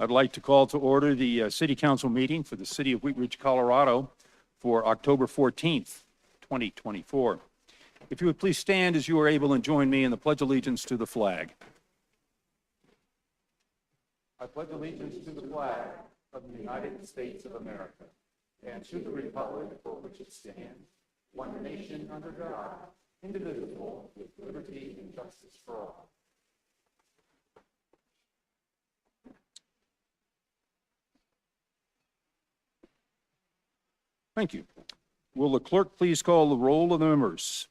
I'd like to call to order the City Council meeting for the City of Wheat Ridge, Colorado for October 14th, 2024. If you would please stand as you are able and join me in the Pledge of Allegiance to the flag. I pledge allegiance to the flag of the United States of America and to the republic for which it stands, one nation under God, indivisible, with liberty and justice for all. Thank you. Will the clerk please call the roll of the members?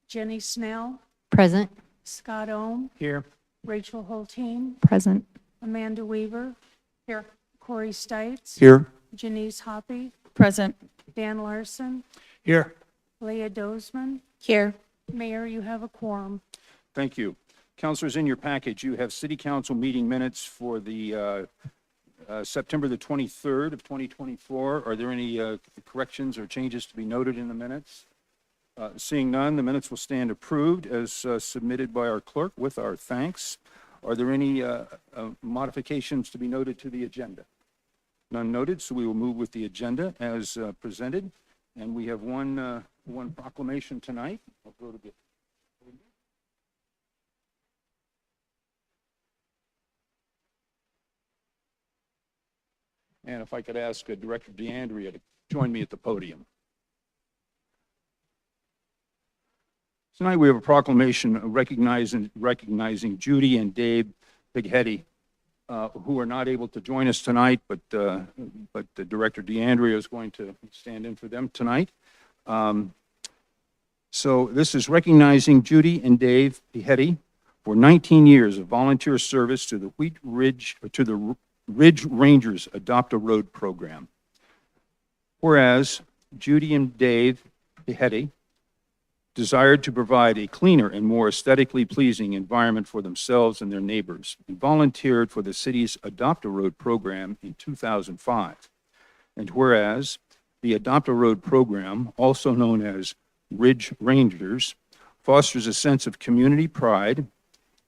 Jenny Snell, Present. Scott Ohm, Here. Rachel Holteen, Present. Amanda Weaver. Here. Corey Stites. Here. Janice Hoppy, Present. Dan Larson, Here. Leah Dozeman. Here. Mayor, you have a quorum. Thank you. Councilors, in your package, you have City Council meeting minutes for the September the 23rd of 2024. Are there any corrections or changes to be noted in the minutes? Seeing none, the minutes will stand approved as submitted by our clerk with our thanks. Are there any modifications to be noted to the agenda? None noted, so we will move with the agenda as presented. And we have one proclamation tonight. I'll go to the And if I could ask Director DeAndrea to join me at the podium. Tonight we have a proclamation recognizing Judy and Dave Bigheady, who are not able to join us tonight, but the Director DeAndrea is going to stand in for them tonight. So this is recognizing Judy and Dave Bigheady for 19 years of volunteer service to the Ridge Rangers Adopt a Road program. Whereas Judy and Dave Bigheady desired to provide a cleaner and more aesthetically pleasing environment for themselves and their neighbors, and volunteered for the city's Adopt a Road program in 2005. And whereas the Adopt a Road program, also known as Ridge Rangers, fosters a sense of community pride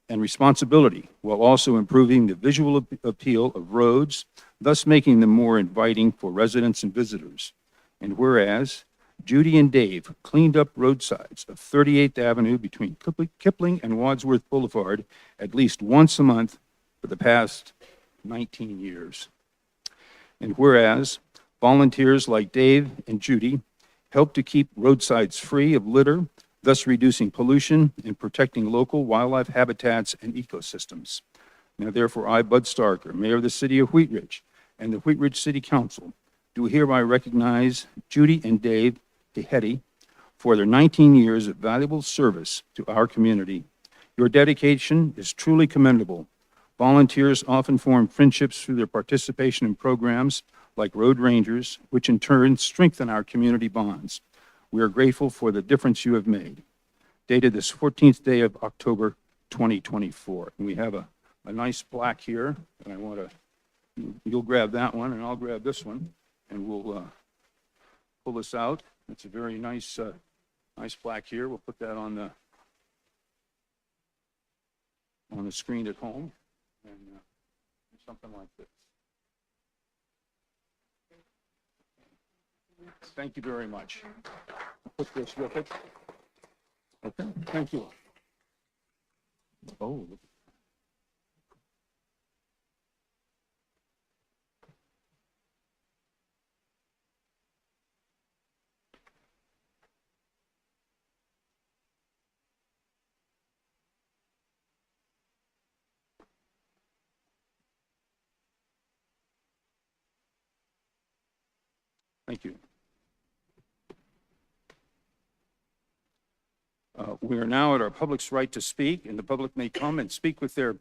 and responsibility, while also improving the visual appeal of roads, thus making them more inviting for residents and visitors. And whereas Judy and Dave cleaned up roadsides of 38th Avenue between Kipling and Wadsworth Boulevard at least once a month for the past 19 years. And whereas volunteers like Dave and Judy help to keep roadsides free of litter, thus reducing pollution and protecting local wildlife habitats and ecosystems. Now, therefore, I, Bud Starker, Mayor of the City of Wheat Ridge, and the Wheat Ridge City Council, do hereby recognize Judy and Dave Bigheady for their 19 years of valuable service to our community. Your dedication is truly commendable. Volunteers often form friendships through their participation in programs like Road Rangers, which in turn strengthen our community bonds. We are grateful for the difference you have made. Dated this 14th day of October, 2024. And we have a nice plaque here, and I want to, you'll grab that one, and I'll grab this one, and we'll pull this out. It's a very nice, nice plaque here. We'll put that on the screen at home, and something like this. Thank you very much. Put this with it. Okay, thank you. Oh. Thank you. We are now at our public's right to speak, and the public may come and speak with their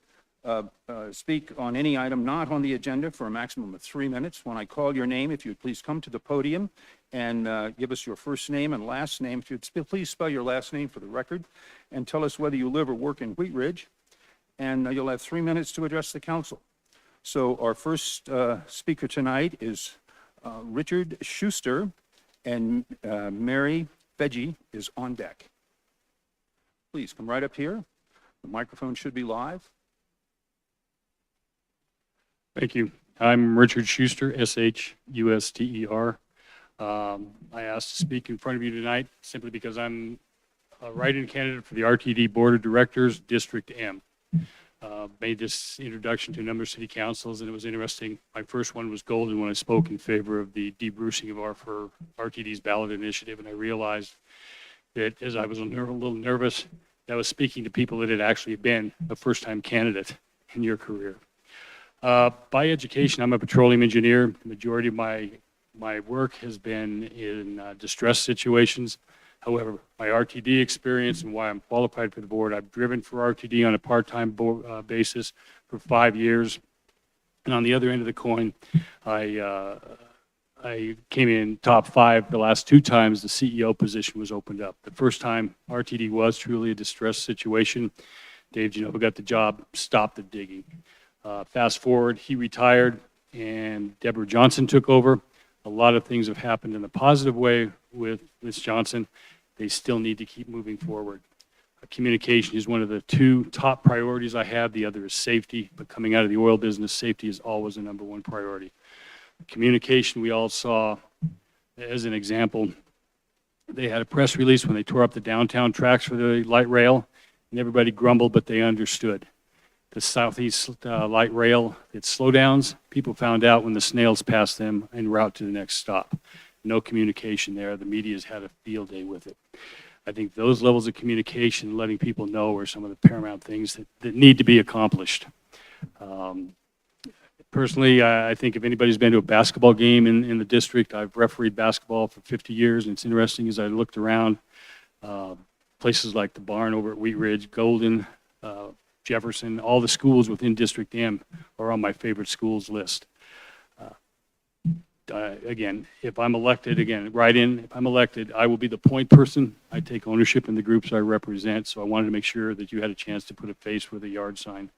speak on any item not on the agenda for a maximum of 3 minutes. When I call your name, if you would please come to the podium and give us your first name and last name. If you'd please spell your last name for the record and tell us whether you live or work in Wheat Ridge, and you'll have 3 minutes to address the council. So our first speaker tonight is Richard Schuster, and Mary Veggie is on deck. Please come right up here. The microphone should be live. Thank you. I'm Richard Schuster, Shuster. I asked to speak in front of you tonight simply because I'm a write-in candidate for the RTD Board of Directors, District M. Made this introduction to a number of city councils, and it was interesting. My first one was Golden when I spoke in favor of the debrucing of for RTD's ballot initiative, and I realized that as I was a little nervous, that I was speaking to people that had actually been a first-time candidate in your career. By education, I'm a petroleum engineer. The majority of my work has been in distress situations. However, my RTD experience and why I'm qualified for the board, I've driven for RTD on a part-time basis for 5 years. And on the other end of the coin, I came in top 5 the last 2 times the CEO position was opened up. The first time RTD was truly a distress situation. Dave Genova got the job, stopped the digging. Fast forward, he retired and Deborah Johnson took over. A lot of things have happened in a positive way with Ms. Johnson. They still need to keep moving forward. Communication is one of the 2 top priorities I have. The other is safety, but coming out of the oil business, safety is always the #1 priority. Communication, we all saw, as an example, they had a press release when they tore up the downtown tracks for the light rail, and everybody grumbled, but they understood. The Southeast light rail, its slowdowns, people found out when the snails passed them en route to the next stop. No communication there. The media's had a field day with it. I think those levels of communication, letting people know, are some of the paramount things that need to be accomplished. Personally, I think if anybody's been to a basketball game in the district, I've refereed basketball for 50 years, and it's interesting as I looked around, places like the Barn over at Wheat Ridge, Golden, Jefferson, all the schools within District M are on my favorite schools list. Again, if I'm elected, if I'm elected, I will be the point person. I take ownership in the groups I represent, so I wanted to make sure that you had a chance to put a face with a yard sign.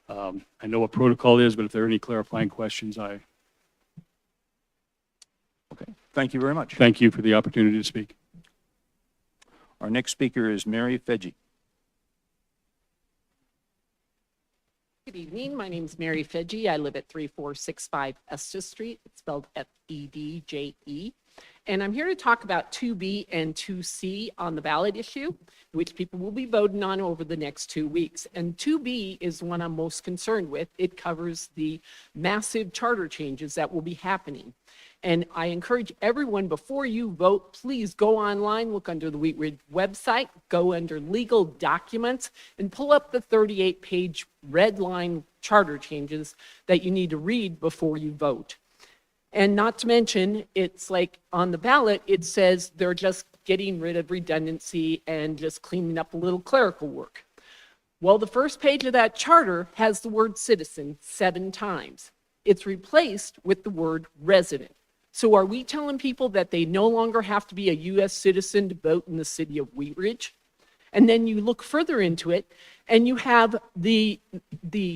I know what protocol is, but if there are any clarifying questions, Okay, thank you very much. thank you for the opportunity to speak. Our next speaker is Mary Fedge. Good evening. My name is Mary Fedge. I live at 3465 Estes Street. It's spelled F-E-D-J-E. And I'm here to talk about 2B and 2C on the ballot issue, which people will be voting on over the next 2 weeks. And 2B is one I'm most concerned with. It covers the massive charter changes that will be happening. And I encourage everyone, before you vote, please go online, look under the Wheat Ridge website, go under legal documents, and pull up the 38-page red line charter changes that you need to read before you vote. And not to mention, it's like on the ballot, it says they're just getting rid of redundancy and just cleaning up a little clerical work. Well, the first page of that charter has the word citizen 7 times. It's replaced with the word resident. So are we telling people that they no longer have to be a U.S. citizen to vote in the city of Wheat Ridge? And then you look further into it, and you have the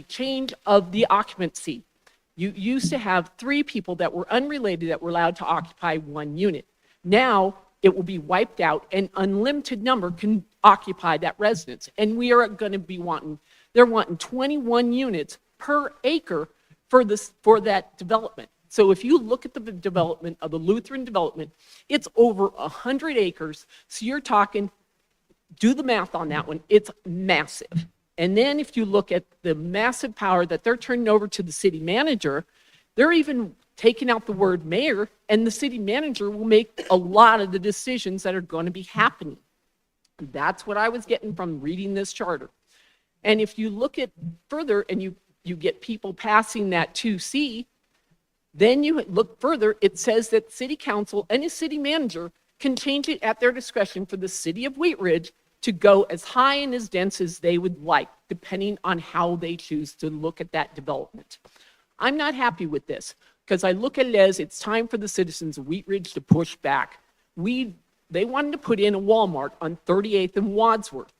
change of the occupancy. You used to have 3 people that were unrelated that were allowed to occupy 1 unit. Now it will be wiped out, and unlimited number can occupy that residence. And we are going to be they're wanting 21 units per acre for that development. So if you look at the development of the Lutheran development, it's over 100 acres. So you're talking, do the math on that one, it's massive. And then if you look at the massive power that they're turning over to the city manager, they're even taking out the word mayor, and the city manager will make a lot of the decisions that are going to be happening. That's what I was getting from reading this charter. And if you look at further and you get people passing that 2C, then you look further, it says that city council and a city manager can change it at their discretion for the city of Wheat Ridge to go as high and as dense as they would like, depending on how they choose to look at that development. I'm not happy with this, because I look at it as it's time for the citizens of Wheat Ridge to push back. They wanted to put in a Walmart on 38th and Wadsworth.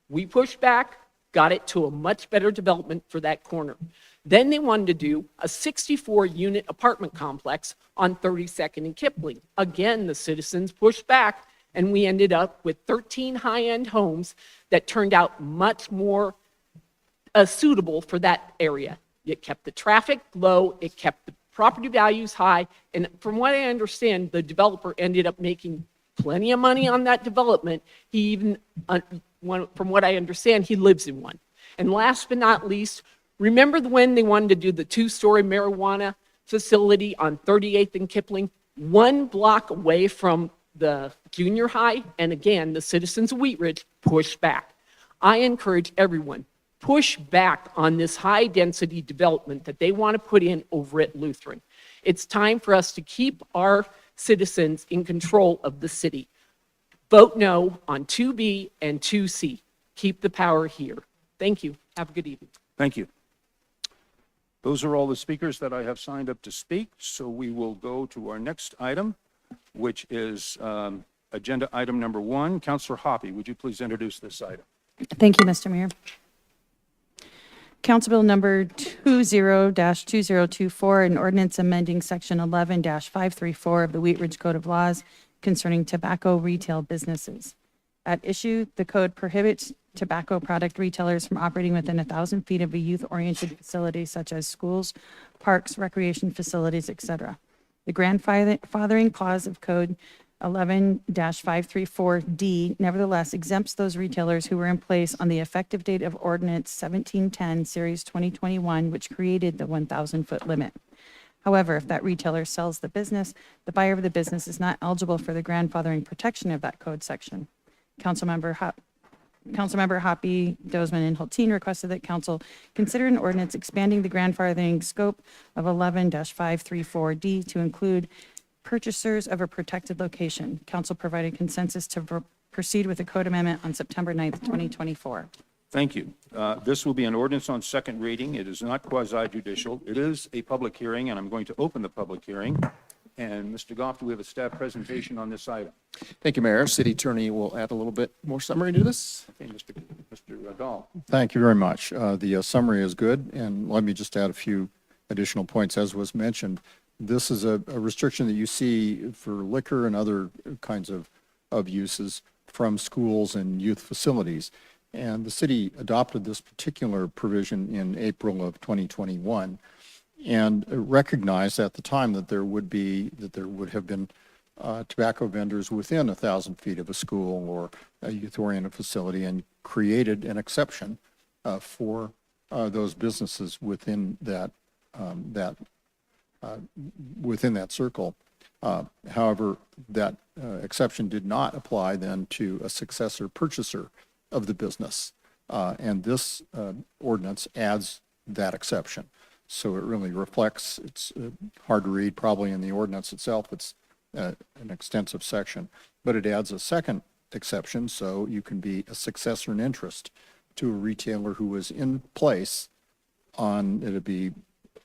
We pushed back, got it to a much better development for that corner. Then they wanted to do a 64-unit apartment complex on 32nd and Kipling. Again, the citizens pushed back, and we ended up with 13 high-end homes that turned out much more suitable for that area. It kept the traffic low, it kept the property values high, and from what I understand, the developer ended up making plenty of money on that development. He even, from what I understand, he lives in one. And last but not least, remember when they wanted to do the 2-story marijuana facility on 38th and Kipling, 1 block away from the junior high? And again, the citizens of Wheat Ridge pushed back. I encourage everyone, push back on this high-density development that they want to put in over at Lutheran. It's time for us to keep our citizens in control of the city. Vote no on 2B and 2C. Keep the power here. Thank you. Have a good evening. Thank you. Those are all the speakers that I have signed up to speak, so we will go to our next item, which is agenda item number 1. Councillor Hoppe, would you please introduce this item? Thank you, Mr. Mayor. Council Bill number 20-2024, an ordinance amending section 11-534 of the Wheat Ridge Code of Laws concerning tobacco retail businesses. At issue, the code prohibits tobacco product retailers from operating within 1,000 feet of a youth-oriented facility such as schools, parks, recreation facilities, etc. The grandfathering clause of Code 11-534D nevertheless exempts those retailers who were in place on the effective date of Ordinance 1710, Series 2021, which created the 1,000-foot limit. However, if that retailer sells the business, the buyer of the business is not eligible for the grandfathering protection of that code section. Councilmember Hoppe, Dozman, and Hulteen requested that council consider an ordinance expanding the grandfathering scope of 11-534D to include purchasers of a protected location. Council provided consensus to proceed with the code amendment on September 9th, 2024. Thank you. This will be an ordinance on second reading. It is not quasi-judicial. It is a public hearing, and I'm going to open the public hearing. And Mr. Goff, do we have a staff presentation on this item? Thank you, Mayor. City Attorney will add a little bit more summary to this. Okay, Mr. Dahl. Thank you very much. The summary is good, and let me just add a few additional points. As was mentioned, this is a restriction that you see for liquor and other kinds of uses from schools and youth facilities. And the city adopted this particular provision in April of 2021 and recognized at the time that there would have been tobacco vendors within 1,000 feet of a school or a youth-oriented facility, and created an exception for those businesses within that circle. However, that exception did not apply then to a successor purchaser of the business, and this ordinance adds that exception. So it really reflects, it's hard to read probably in the ordinance itself, it's an extensive section, but it adds a second exception, so you can be a successor in interest to a retailer who was in place on, it'll be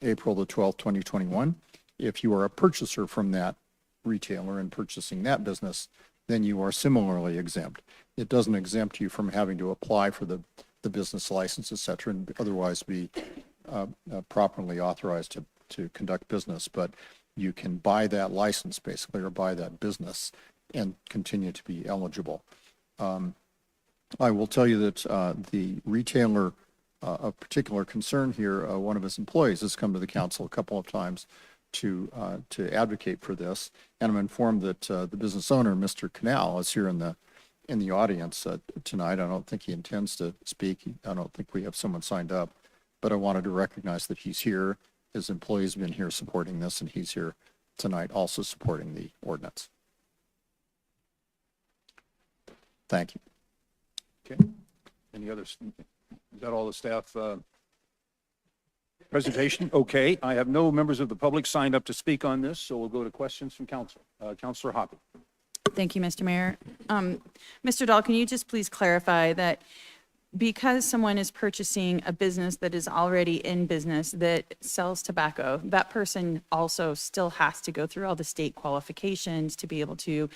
April the 12th, 2021. If you are a purchaser from that retailer and purchasing that business, then you are similarly exempt. It doesn't exempt you from having to apply for the business license, et cetera, and otherwise be properly authorized to conduct business, but you can buy that license basically, or buy that business and continue to be eligible. I will tell you that the retailer of particular concern here, one of his employees has come to the council a couple of times to advocate for this, and I'm informed that the business owner, Mr. Canal, is here in the audience tonight. I don't think he intends to speak. I don't think we have someone signed up, but I wanted to recognize that he's here. His employees have been here supporting this, and he's here tonight also supporting the ordinance. Thank you. Okay. Any others? Is that all the staff presentation? Okay. I have no members of the public signed up to speak on this, so we'll go to questions from council. Councillor Hoppe. Thank you, Mr. Mayor. Mr. Dahl, can you just please clarify that because someone is purchasing a business that is already in business that sells tobacco, that person also still has to go through all the state qualifications to be able to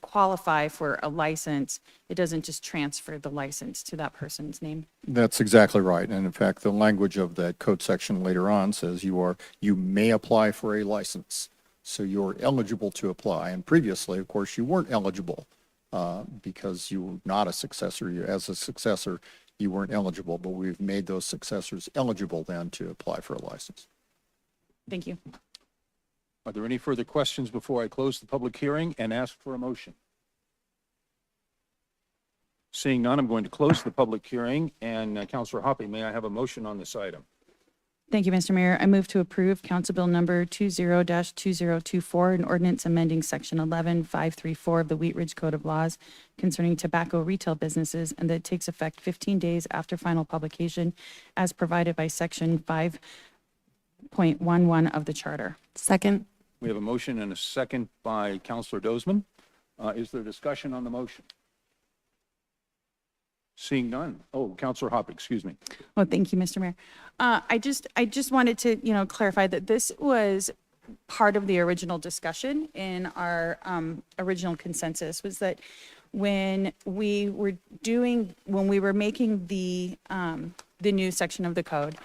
qualify for a license? It doesn't just transfer the license to that person's name? That's exactly right. And in fact, the language of that code section later on says you may apply for a license. So you're eligible to apply. And previously, of course, you weren't eligible because you were not a successor. As a successor, you weren't eligible, but we've made those successors eligible then to apply for a license. Thank you. Are there any further questions before I close the public hearing and ask for a motion? Seeing none, I'm going to close the public hearing. And Councilor Hoppe, may I have a motion on this item? Thank you, Mr. Mayor. I move to approve Council Bill number 20-2024, an ordinance amending Section 11534 of the Wheat Ridge Code of Laws concerning tobacco retail businesses, and that it takes effect 15 days after final publication as provided by Section 5.11 of the Charter. Second. We have a motion and a second by Councilor Dozeman. Is there discussion on the motion? Seeing none. Oh, Councilor Hoppe, excuse me. Oh, thank you, Mr. Mayor. I just wanted to, clarify that this was part of the original discussion in our original consensus, was that when we were making the new section of the code,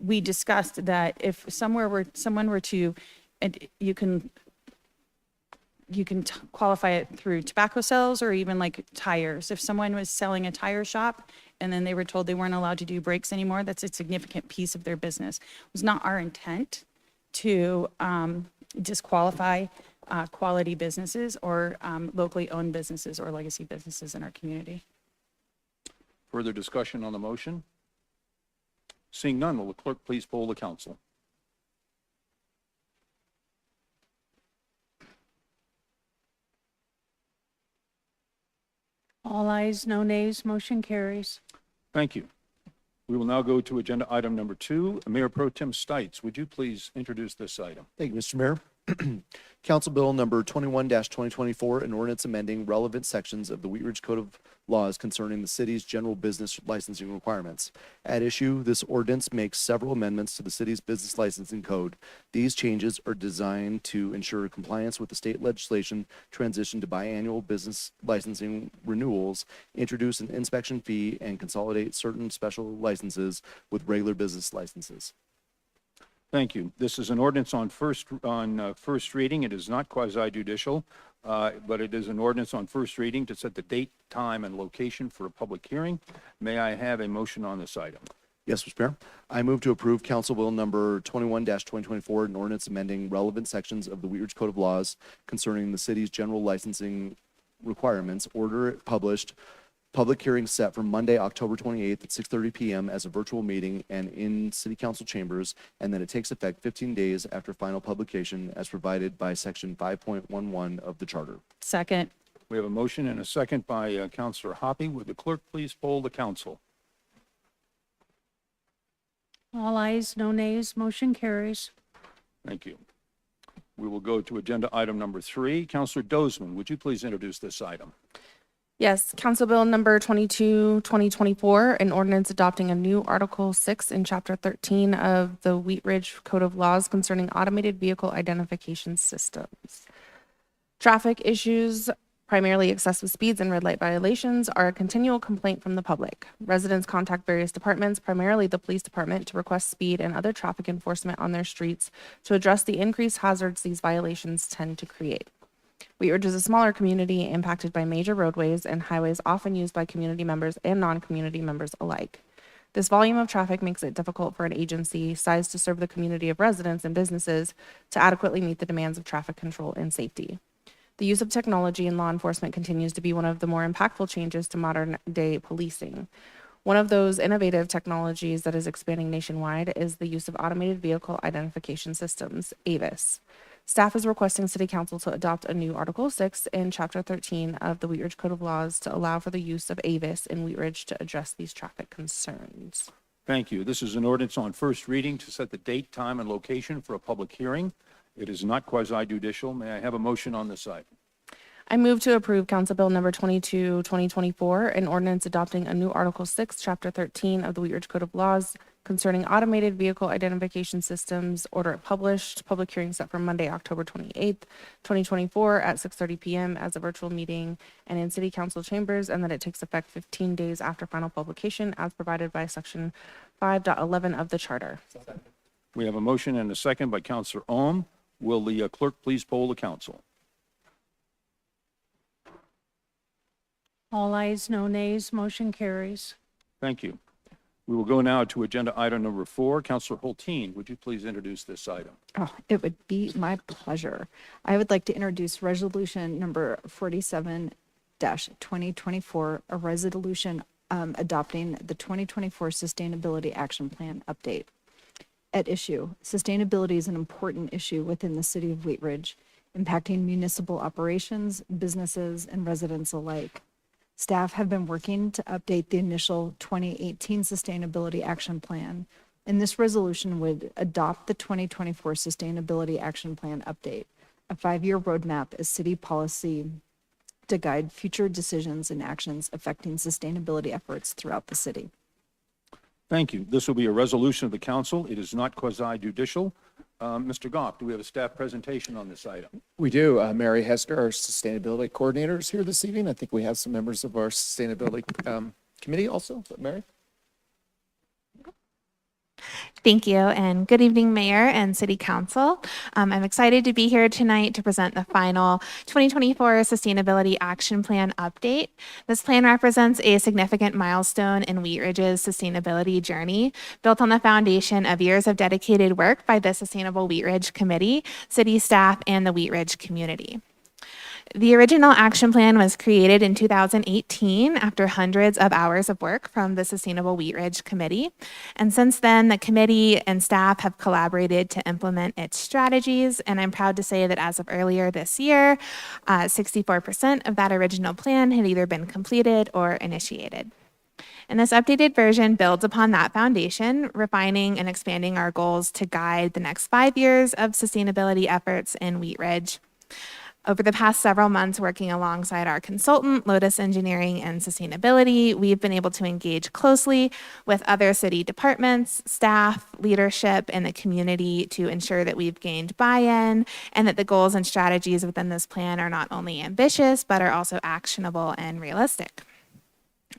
we discussed that if someone were to, and you can qualify it through tobacco sales or even like tires. If someone was selling a tire shop and then they were told they weren't allowed to do brakes anymore, that's a significant piece of their business. It was not our intent to disqualify quality businesses or locally owned businesses or legacy businesses in our community. Further discussion on the motion? Seeing none, will the clerk please poll the council? All ayes, no nays, motion carries. Thank you. We will now go to agenda item number 2. Mayor Pro Tem Stites, would you please introduce this item? Thank you, Mr. Mayor. Council Bill number 21-2024, an ordinance amending relevant sections of the Wheat Ridge Code of Laws concerning the city's general business licensing requirements. At issue, this ordinance makes several amendments to the city's business licensing code. These changes are designed to ensure compliance with the state legislation, transition to biannual business licensing renewals, introduce an inspection fee, and consolidate certain special licenses with regular business licenses. Thank you. This is an ordinance on first reading. It is not quasi-judicial, but it is an ordinance on first reading to set the date, time, and location for a public hearing. May I have a motion on this item? Yes, Mr. Mayor. I move to approve Council Bill number 21-2024, an ordinance amending relevant sections of the Wheat Ridge Code of Laws concerning the city's general licensing requirements. Order it published. Public hearing set for Monday, October 28th at 6:30 p.m. as a virtual meeting and in city council chambers, and that it takes effect 15 days after final publication as provided by section 5.11 of the charter. Second. We have a motion and a second by Councilor Hoppe. Would the clerk please poll the council? All ayes, no nays, motion carries. Thank you. We will go to agenda item number 3. Councilor Dozeman, would you please introduce this item? Yes, Council Bill number 22-2024, an ordinance adopting a new Article 6 in Chapter 13 of the Wheat Ridge Code of Laws concerning automated vehicle identification systems. Traffic issues, primarily excessive speeds and red light violations, are a continual complaint from the public. Residents contact various departments, primarily the police department, to request speed and other traffic enforcement on their streets to address the increased hazards these violations tend to create. Wheat Ridge is a smaller community impacted by major roadways and highways often used by community members and non-community members alike. This volume of traffic makes it difficult for an agency sized to serve the community of residents and businesses to adequately meet the demands of traffic control and safety. The use of technology in law enforcement continues to be one of the more impactful changes to modern-day policing. One of those innovative technologies that is expanding nationwide is the use of automated vehicle identification systems, AVIS. Staff is requesting City Council to adopt a new Article 6 in Chapter 13 of the Wheat Ridge Code of Laws to allow for the use of AVIS in Wheat Ridge to address these traffic concerns. Thank you. This is an ordinance on first reading to set the date, time, and location for a public hearing. It is not quasi-judicial. May I have a motion on this item? I move to approve Council Bill number 22-2024, an ordinance adopting a new Article 6, Chapter 13 of the Wheat Ridge Code of Laws concerning automated vehicle identification systems. Order it published. Public hearing set for Monday, October 28th, 2024 at 6:30 p.m. as a virtual meeting and in city council chambers, and that it takes effect 15 days after final publication as provided by section 5.11 of the charter. We have a motion and a second by Councilor Ohm. Will the clerk please poll the council? All ayes, no nays, motion carries. Thank you. We will go now to agenda item number 4. Counselor Hulteen, would you please introduce this item? Oh, it would be my pleasure. I would like to introduce resolution number 47-2024, a resolution adopting the 2024 Sustainability Action Plan update. At issue, sustainability is an important issue within the city of Wheat Ridge, impacting municipal operations, businesses, and residents alike. Staff have been working to update the initial 2018 Sustainability Action Plan, and this resolution would adopt the 2024 Sustainability Action Plan update, a 5-year roadmap as city policy to guide future decisions and actions affecting sustainability efforts throughout the city. Thank you. This will be a resolution of the council. It is not quasi-judicial. Mr. Goff, do we have a staff presentation on this item? We do. Mary Hester, our sustainability coordinator, is here this evening. I think we have some members of our sustainability committee also. But Mary? Thank you, and good evening, Mayor and City Council. I'm excited to be here tonight to present the final 2024 Sustainability Action Plan update. This plan represents a significant milestone in Wheat Ridge's sustainability journey, built on the foundation of years of dedicated work by the Sustainable Wheat Ridge Committee, city staff, and the Wheat Ridge community. The original action plan was created in 2018 after hundreds of hours of work from the Sustainable Wheat Ridge Committee. And since then, the committee and staff have collaborated to implement its strategies. And I'm proud to say that as of earlier this year, 64% of that original plan had either been completed or initiated. And this updated version builds upon that foundation, refining and expanding our goals to guide the next 5 years of sustainability efforts in Wheat Ridge. Over the past several months, working alongside our consultant, Lotus Engineering and Sustainability, we've been able to engage closely with other city departments, staff, leadership, and the community to ensure that we've gained buy-in and that the goals and strategies within this plan are not only ambitious, but are also actionable and realistic.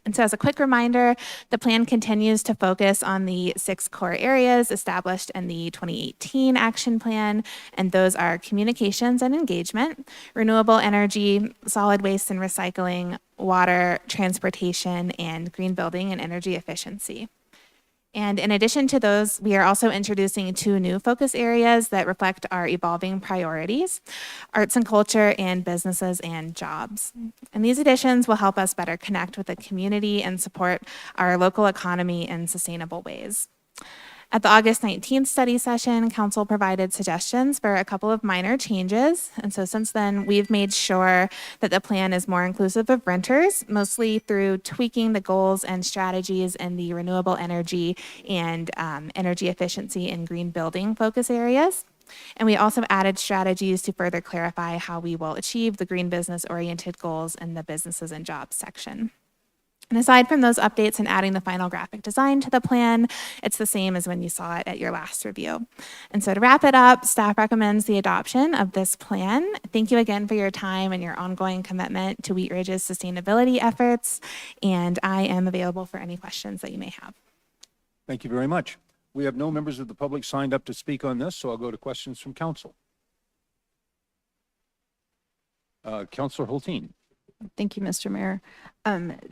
And so as a quick reminder, the plan continues to focus on the 6 core areas established in the 2018 action plan, and those are communications and engagement, renewable energy, solid waste and recycling, water, transportation, and green building and energy efficiency. And in addition to those, we are also introducing 2 new focus areas that reflect our evolving priorities: arts and culture, and businesses and jobs. And these additions will help us better connect with the community and support our local economy in sustainable ways. At the August 19th study session, Council provided suggestions for a couple of minor changes. And so since then, we've made sure that the plan is more inclusive of renters, mostly through tweaking the goals and strategies in the renewable energy and energy efficiency and green building focus areas. And we also added strategies to further clarify how we will achieve the green business-oriented goals in the businesses and jobs section. And aside from those updates and adding the final graphic design to the plan, it's the same as when you saw it at your last review. And so to wrap it up, staff recommends the adoption of this plan. Thank you again for your time and your ongoing commitment to Wheat Ridge's sustainability efforts. And I am available for any questions that you may have. Thank you very much. We have no members of the public signed up to speak on this, so I'll go to questions from council. Councilor Hulteen. Thank you, Mr. Mayor.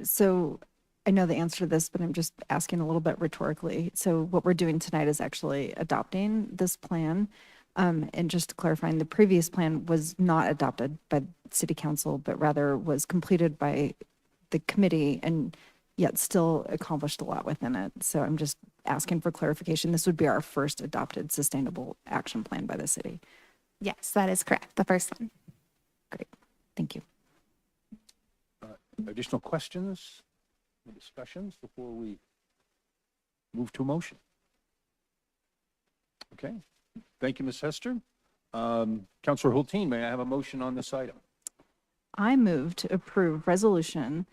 So I know the answer to this, but I'm just asking a little bit rhetorically. So what we're doing tonight is actually adopting this plan. And just clarifying, the previous plan was not adopted by City Council, but rather was completed by the committee and yet still accomplished a lot within it. So I'm just asking for clarification. This would be our first adopted sustainable action plan by the city. Yes, that is correct. The first one. Great. Thank you. Additional questions or discussions before we move to a motion? Okay. Thank you, Ms. Hester. Councilor Hulteen, may I have a motion on this item? I move to approve resolution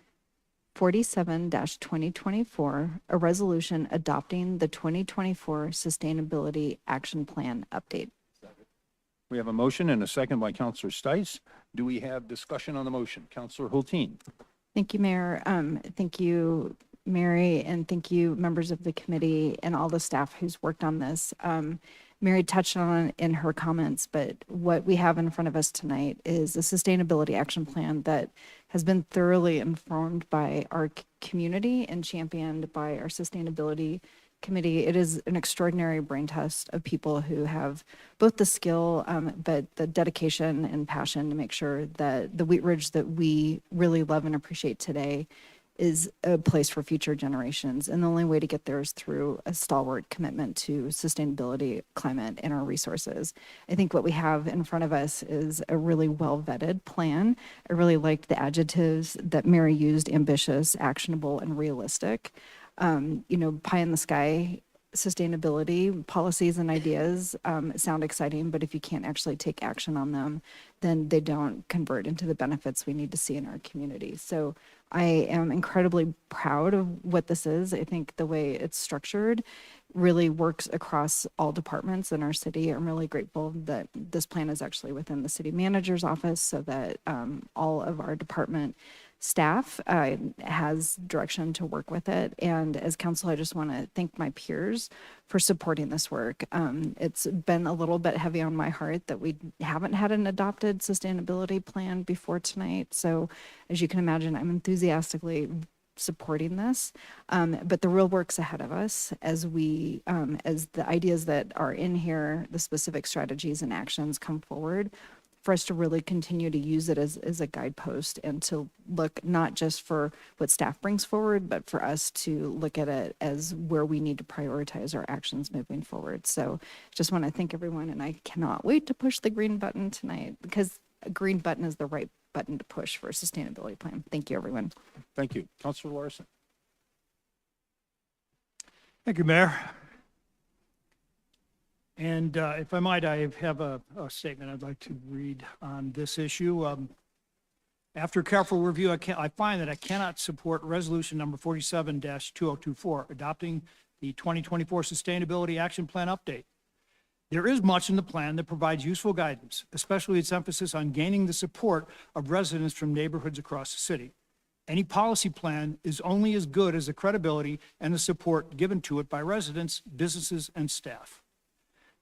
47-2024, a resolution adopting the 2024 Sustainability Action Plan update. We have a motion and a second by Councilor Stice. Do we have discussion on the motion? Councilor Hulteen. Thank you, Mayor. Thank you, Mary, and thank you, members of the committee and all the staff who's worked on this. Mary touched on it in her comments, but what we have in front of us tonight is a sustainability action plan that has been thoroughly informed by our community and championed by our sustainability committee. It is an extraordinary brain test of people who have both the skill, but the dedication and passion to make sure that the Wheat Ridge that we really love and appreciate today is a place for future generations. And the only way to get there is through a stalwart commitment to sustainability, climate, and our resources. I think what we have in front of us is a really well-vetted plan. I really liked the adjectives that Mary used: ambitious, actionable, and realistic. Pie in the sky sustainability policies and ideas sound exciting, but if you can't actually take action on them, then they don't convert into the benefits we need to see in our community. So I am incredibly proud of what this is. I think the way it's structured really works across all departments in our city. I'm really grateful that this plan is actually within the city manager's office so that all of our department staff has direction to work with it. And as council, I just want to thank my peers for supporting this work. It's been a little bit heavy on my heart that we haven't had an adopted sustainability plan before tonight. So as you can imagine, I'm enthusiastically supporting this, but the real work's ahead of us as we, as the ideas that are in here, the specific strategies and actions come forward, for us to really continue to use it as a guidepost and to look not just for what staff brings forward, but for us to look at it as where we need to prioritize our actions moving forward. So just want to thank everyone, and I cannot wait to push the green button tonight, because a green button is the right button to push for a sustainability plan. Thank you, everyone. Thank you. Councilor Larson. Thank you, Mayor. And if I might, I have a statement I'd like to read on this issue. After careful review, I find that I cannot support resolution number 47-2024, adopting the 2024 Sustainability Action Plan update. There is much in the plan that provides useful guidance, especially its emphasis on gaining the support of residents from neighborhoods across the city. Any policy plan is only as good as the credibility and the support given to it by residents, businesses, and staff.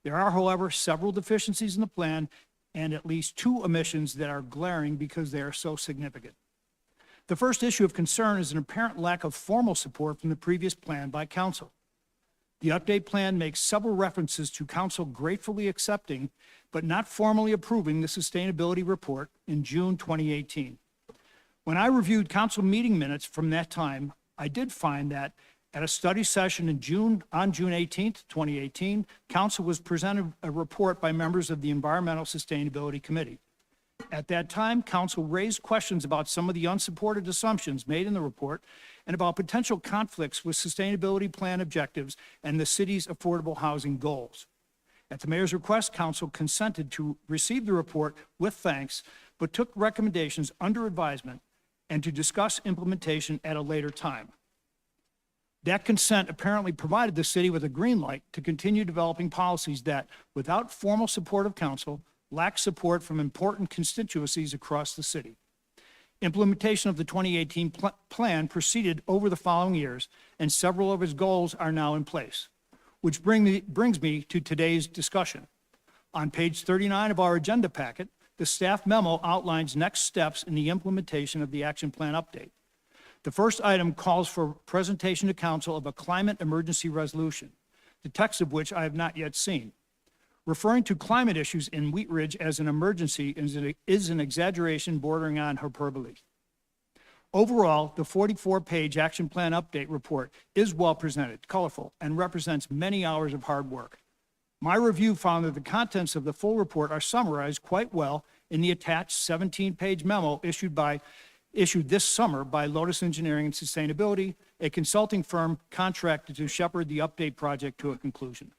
There are, however, several deficiencies in the plan and at least 2 omissions that are glaring because they are so significant. The first issue of concern is an apparent lack of formal support from the previous plan by council. The update plan makes several references to council gratefully accepting, but not formally approving the sustainability report in June 2018. When I reviewed council meeting minutes from that time, I did find that at a study session on June 18th, 2018, council was presented a report by members of the Environmental Sustainability Committee. At that time, council raised questions about some of the unsupported assumptions made in the report and about potential conflicts with sustainability plan objectives and the city's affordable housing goals. At the mayor's request, council consented to receive the report with thanks, but took recommendations under advisement and to discuss implementation at a later time. That consent apparently provided the city with a green light to continue developing policies that, without formal support of council, lack support from important constituencies across the city. Implementation of the 2018 plan proceeded over the following years, and several of its goals are now in place, which brings me to today's discussion. On page 39 of our agenda packet, the staff memo outlines next steps in the implementation of the action plan update. The first item calls for presentation to council of a climate emergency resolution, the text of which I have not yet seen. Referring to climate issues in Wheat Ridge as an emergency is an exaggeration bordering on hyperbole. Overall, the 44-page action plan update report is well presented, colorful, and represents many hours of hard work. My review found that the contents of the full report are summarized quite well in the attached 17-page memo issued this summer by Lotus Engineering and Sustainability, a consulting firm contracted to shepherd the update project to a conclusion.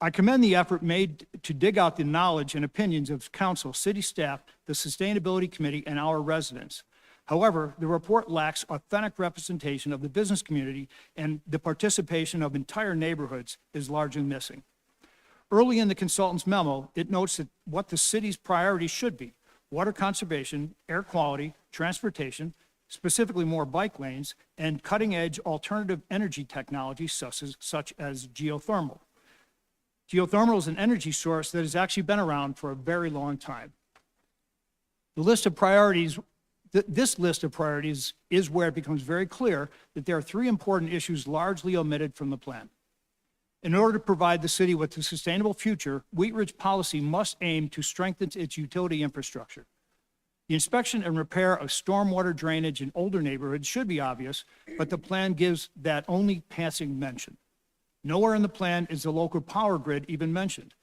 I commend the effort made to dig out the knowledge and opinions of council, city staff, the Sustainability Committee, and our residents. However, the report lacks authentic representation of the business community, and the participation of entire neighborhoods is largely missing. Early in the consultant's memo, it notes that what the city's priorities should be: water conservation, air quality, transportation, specifically more bike lanes, and cutting-edge alternative energy technologies such as geothermal. Geothermal is an energy source that has actually been around for a very long time. The list of priorities This list of priorities is where it becomes very clear that there are three important issues largely omitted from the plan. In order to provide the city with a sustainable future, Wheat Ridge policy must aim to strengthen its utility infrastructure. The inspection and repair of stormwater drainage in older neighborhoods should be obvious, but the plan gives that only passing mention. Nowhere in the plan is the local power grid even mentioned.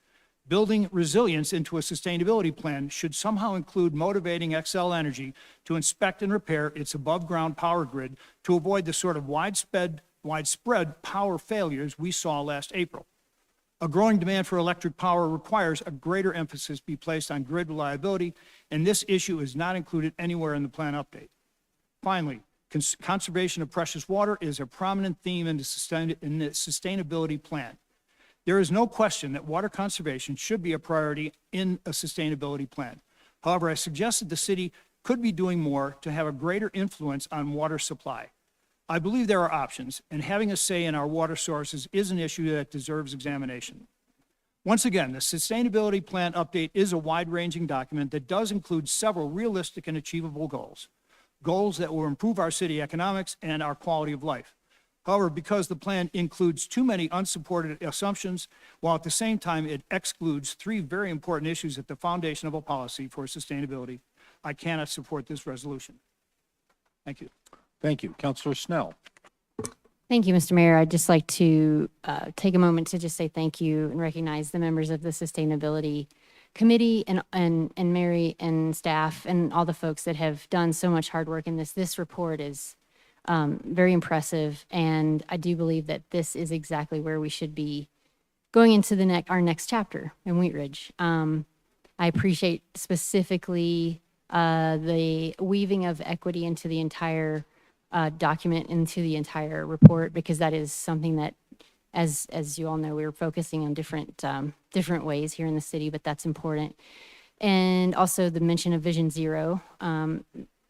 Building resilience into a sustainability plan should somehow include motivating Xcel Energy to inspect and repair its above-ground power grid to avoid the sort of widespread power failures we saw last April. A growing demand for electric power requires a greater emphasis be placed on grid reliability, and this issue is not included anywhere in the plan update. Finally, conservation of precious water is a prominent theme in the sustainability plan. There is no question that water conservation should be a priority in a sustainability plan. However, I suggest that the city could be doing more to have a greater influence on water supply. I believe there are options, and having a say in our water sources is an issue that deserves examination. Once again, the sustainability plan update is a wide-ranging document that does include several realistic and achievable goals that will improve our city economics and our quality of life. However, because the plan includes too many unsupported assumptions, while at the same time it excludes three very important issues at the foundation of a policy for sustainability, I cannot support this resolution. Thank you. Thank you. Councilor Snell. Thank you, Mr. Mayor. I'd just like to take a moment to just say thank you and recognize the members of the Sustainability Committee and Mary and staff and all the folks that have done so much hard work in this. This report is very impressive, and I do believe that this is exactly where we should be going into our next chapter in Wheat Ridge. I appreciate specifically the weaving of equity into the entire document, into the entire report, because that is something that, as you all know, we're focusing on different ways here in the city, but that's important. And also the mention of Vision Zero,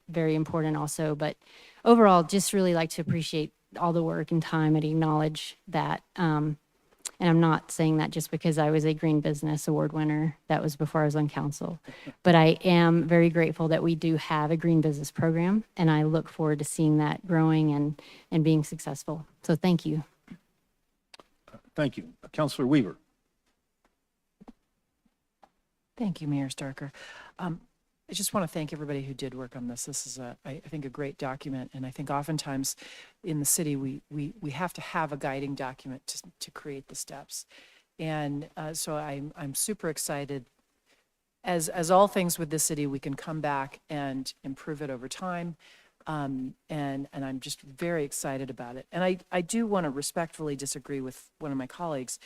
very important also. But overall, just really like to appreciate all the work and time and acknowledge that. And I'm not saying that just because I was a Green Business Award winner. That was before I was on council. But I am very grateful that we do have a green business program, and I look forward to seeing that growing and being successful. So thank you. Thank you. Councilor Weaver. Thank you, Mayor Starker. I just want to thank everybody who did work on this. This is, I think, a great document, and I think oftentimes in the city we have to have a guiding document to create the steps. And so I'm super excited. As all things with this city, we can come back and improve it over time. And I'm just very excited about it. And I do want to respectfully disagree with one of my colleagues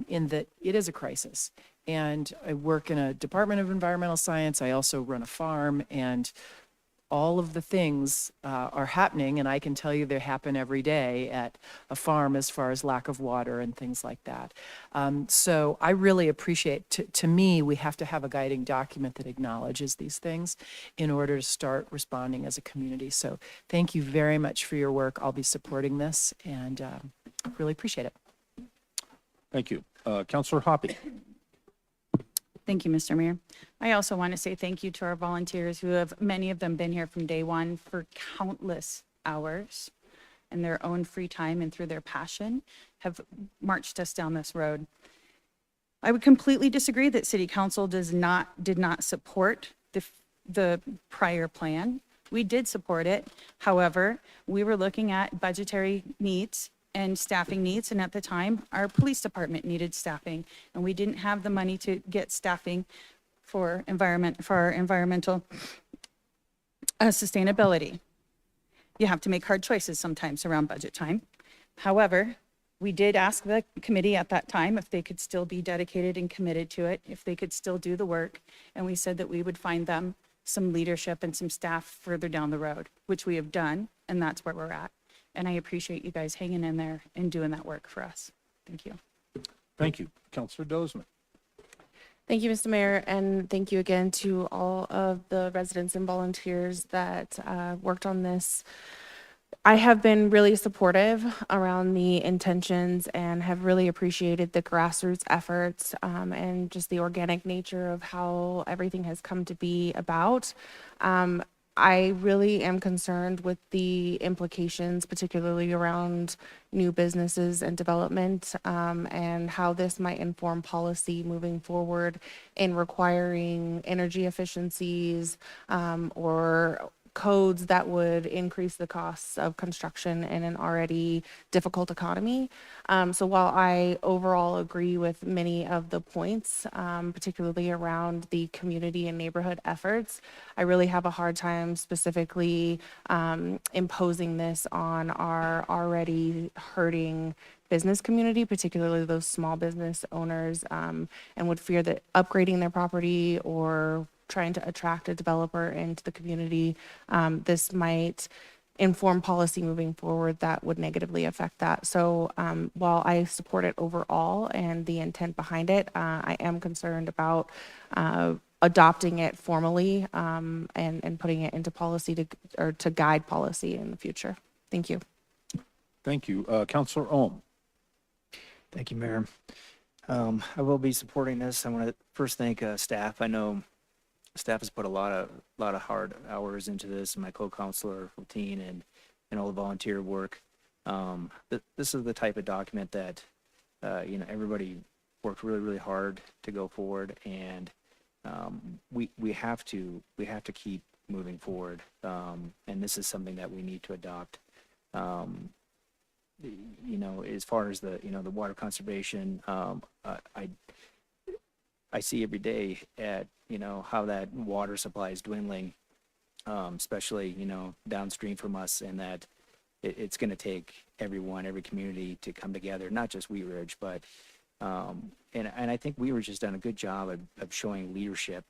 in that it is a crisis. And I work in a Department of Environmental Science. I also run a farm, and all of the things are happening, and I can tell you they happen every day at a farm as far as lack of water and things like that. So I really appreciate, to me, we have to have a guiding document that acknowledges these things in order to start responding as a community. So thank you very much for your work. I'll be supporting this, and really appreciate it. Thank you. Councilor Hoppy. Thank you, Mr. Mayor. I also want to say thank you to our volunteers who have, many of them, been here from day one for countless hours in their own free time and through their passion have marched us down this road. I would completely disagree that City Council did not support the prior plan. We did support it. However, we were looking at budgetary needs and staffing needs, and at the time, our police department needed staffing, and we didn't have the money to get staffing for our environmental sustainability. You have to make hard choices sometimes around budget time. However, we did ask the committee at that time if they could still be dedicated and committed to it, if they could still do the work, and we said that we would find them some leadership and some staff further down the road, which we have done, and that's where we're at. And I appreciate you guys hanging in there and doing that work for us. Thank you. Thank you. Councilor Dozeman. Thank you, Mr. Mayor, and thank you again to all of the residents and volunteers that worked on this. I have been really supportive around the intentions and have really appreciated the grassroots efforts and just the organic nature of how everything has come to be about. I really am concerned with the implications, particularly around new businesses and development, and how this might inform policy moving forward in requiring energy efficiencies, or codes that would increase the costs of construction in an already difficult economy. So while I overall agree with many of the points, particularly around the community and neighborhood efforts, I really have a hard time specifically imposing this on our already hurting business community, particularly those small business owners, and would fear that upgrading their property or trying to attract a developer into the community, this might inform policy moving forward that would negatively affect that. So while I support it overall and the intent behind it, I am concerned about adopting it formally and putting it into policy to guide policy in the future. Thank you. Thank you. Counselor Ohm. Thank you, Mayor. I will be supporting this. I want to first thank staff. I know staff has put a lot of hard hours into this, and my co-counselor routine and all the volunteer work. This is the type of document that everybody worked really hard to go forward, and we have to keep moving forward. And this is something that we need to adopt. As far as the water conservation, I see every day at how that water supply is dwindling, especially downstream from us, and that it's going to take every community to come together, not just Wheat Ridge, but and I think Wheat Ridge has done a good job of showing leadership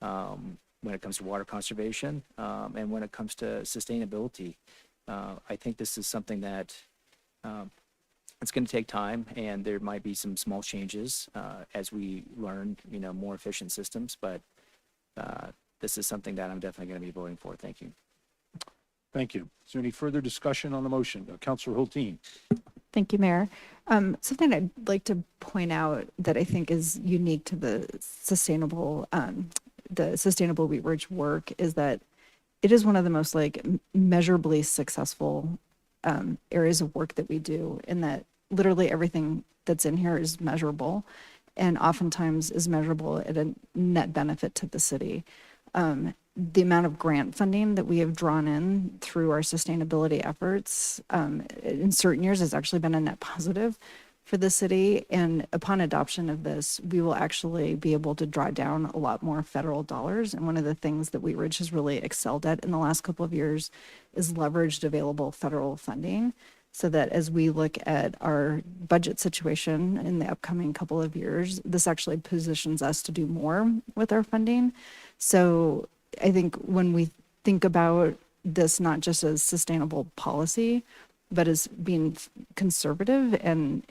when it comes to water conservation and when it comes to sustainability. I think this is something that it's going to take time, and there might be some small changes as we learn, more efficient systems. But this is something that I'm definitely going to be voting for. Thank you. Thank you. Is there any further discussion on the motion? Counselor Hulteen. Thank you, Mayor. Something I'd like to point out that I think is unique to the sustainable Wheat Ridge work is that it is one of the most measurably successful areas of work that we do, in that literally everything that's in here is measurable, and oftentimes is measurable at a net benefit to the city. The amount of grant funding that we have drawn in through our sustainability efforts in certain years has actually been a net positive for the city. And upon adoption of this, we will actually be able to draw down a lot more federal dollars. And one of the things that Wheat Ridge has really excelled at in the last couple of years is leveraged available federal funding, so that as we look at our budget situation in the upcoming couple of years, this actually positions us to do more with our funding. So I think when we think about this, not just as sustainable policy, but as being conservative and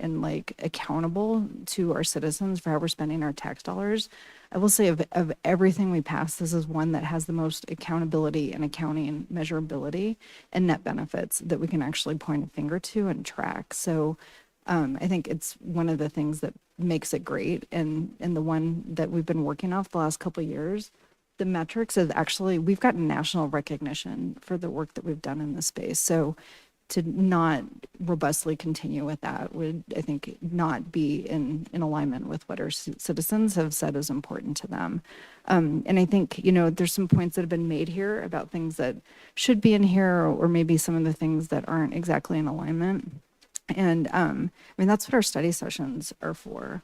accountable to our citizens for how we're spending our tax dollars, I will say of everything we pass, this is one that has the most accountability and accounting measurability and net benefits that we can actually point a finger to and track. So I think it's one of the things that makes it great, and the one that we've been working off the last couple of years. The metrics is actually, we've gotten national recognition for the work that we've done in this space. So to not robustly continue with that would, I think, not be in alignment with what our citizens have said is important to them. And I think, there's some points that have been made here about things that should be in here, or maybe some of the things that aren't exactly in alignment. And that's what our study sessions are for.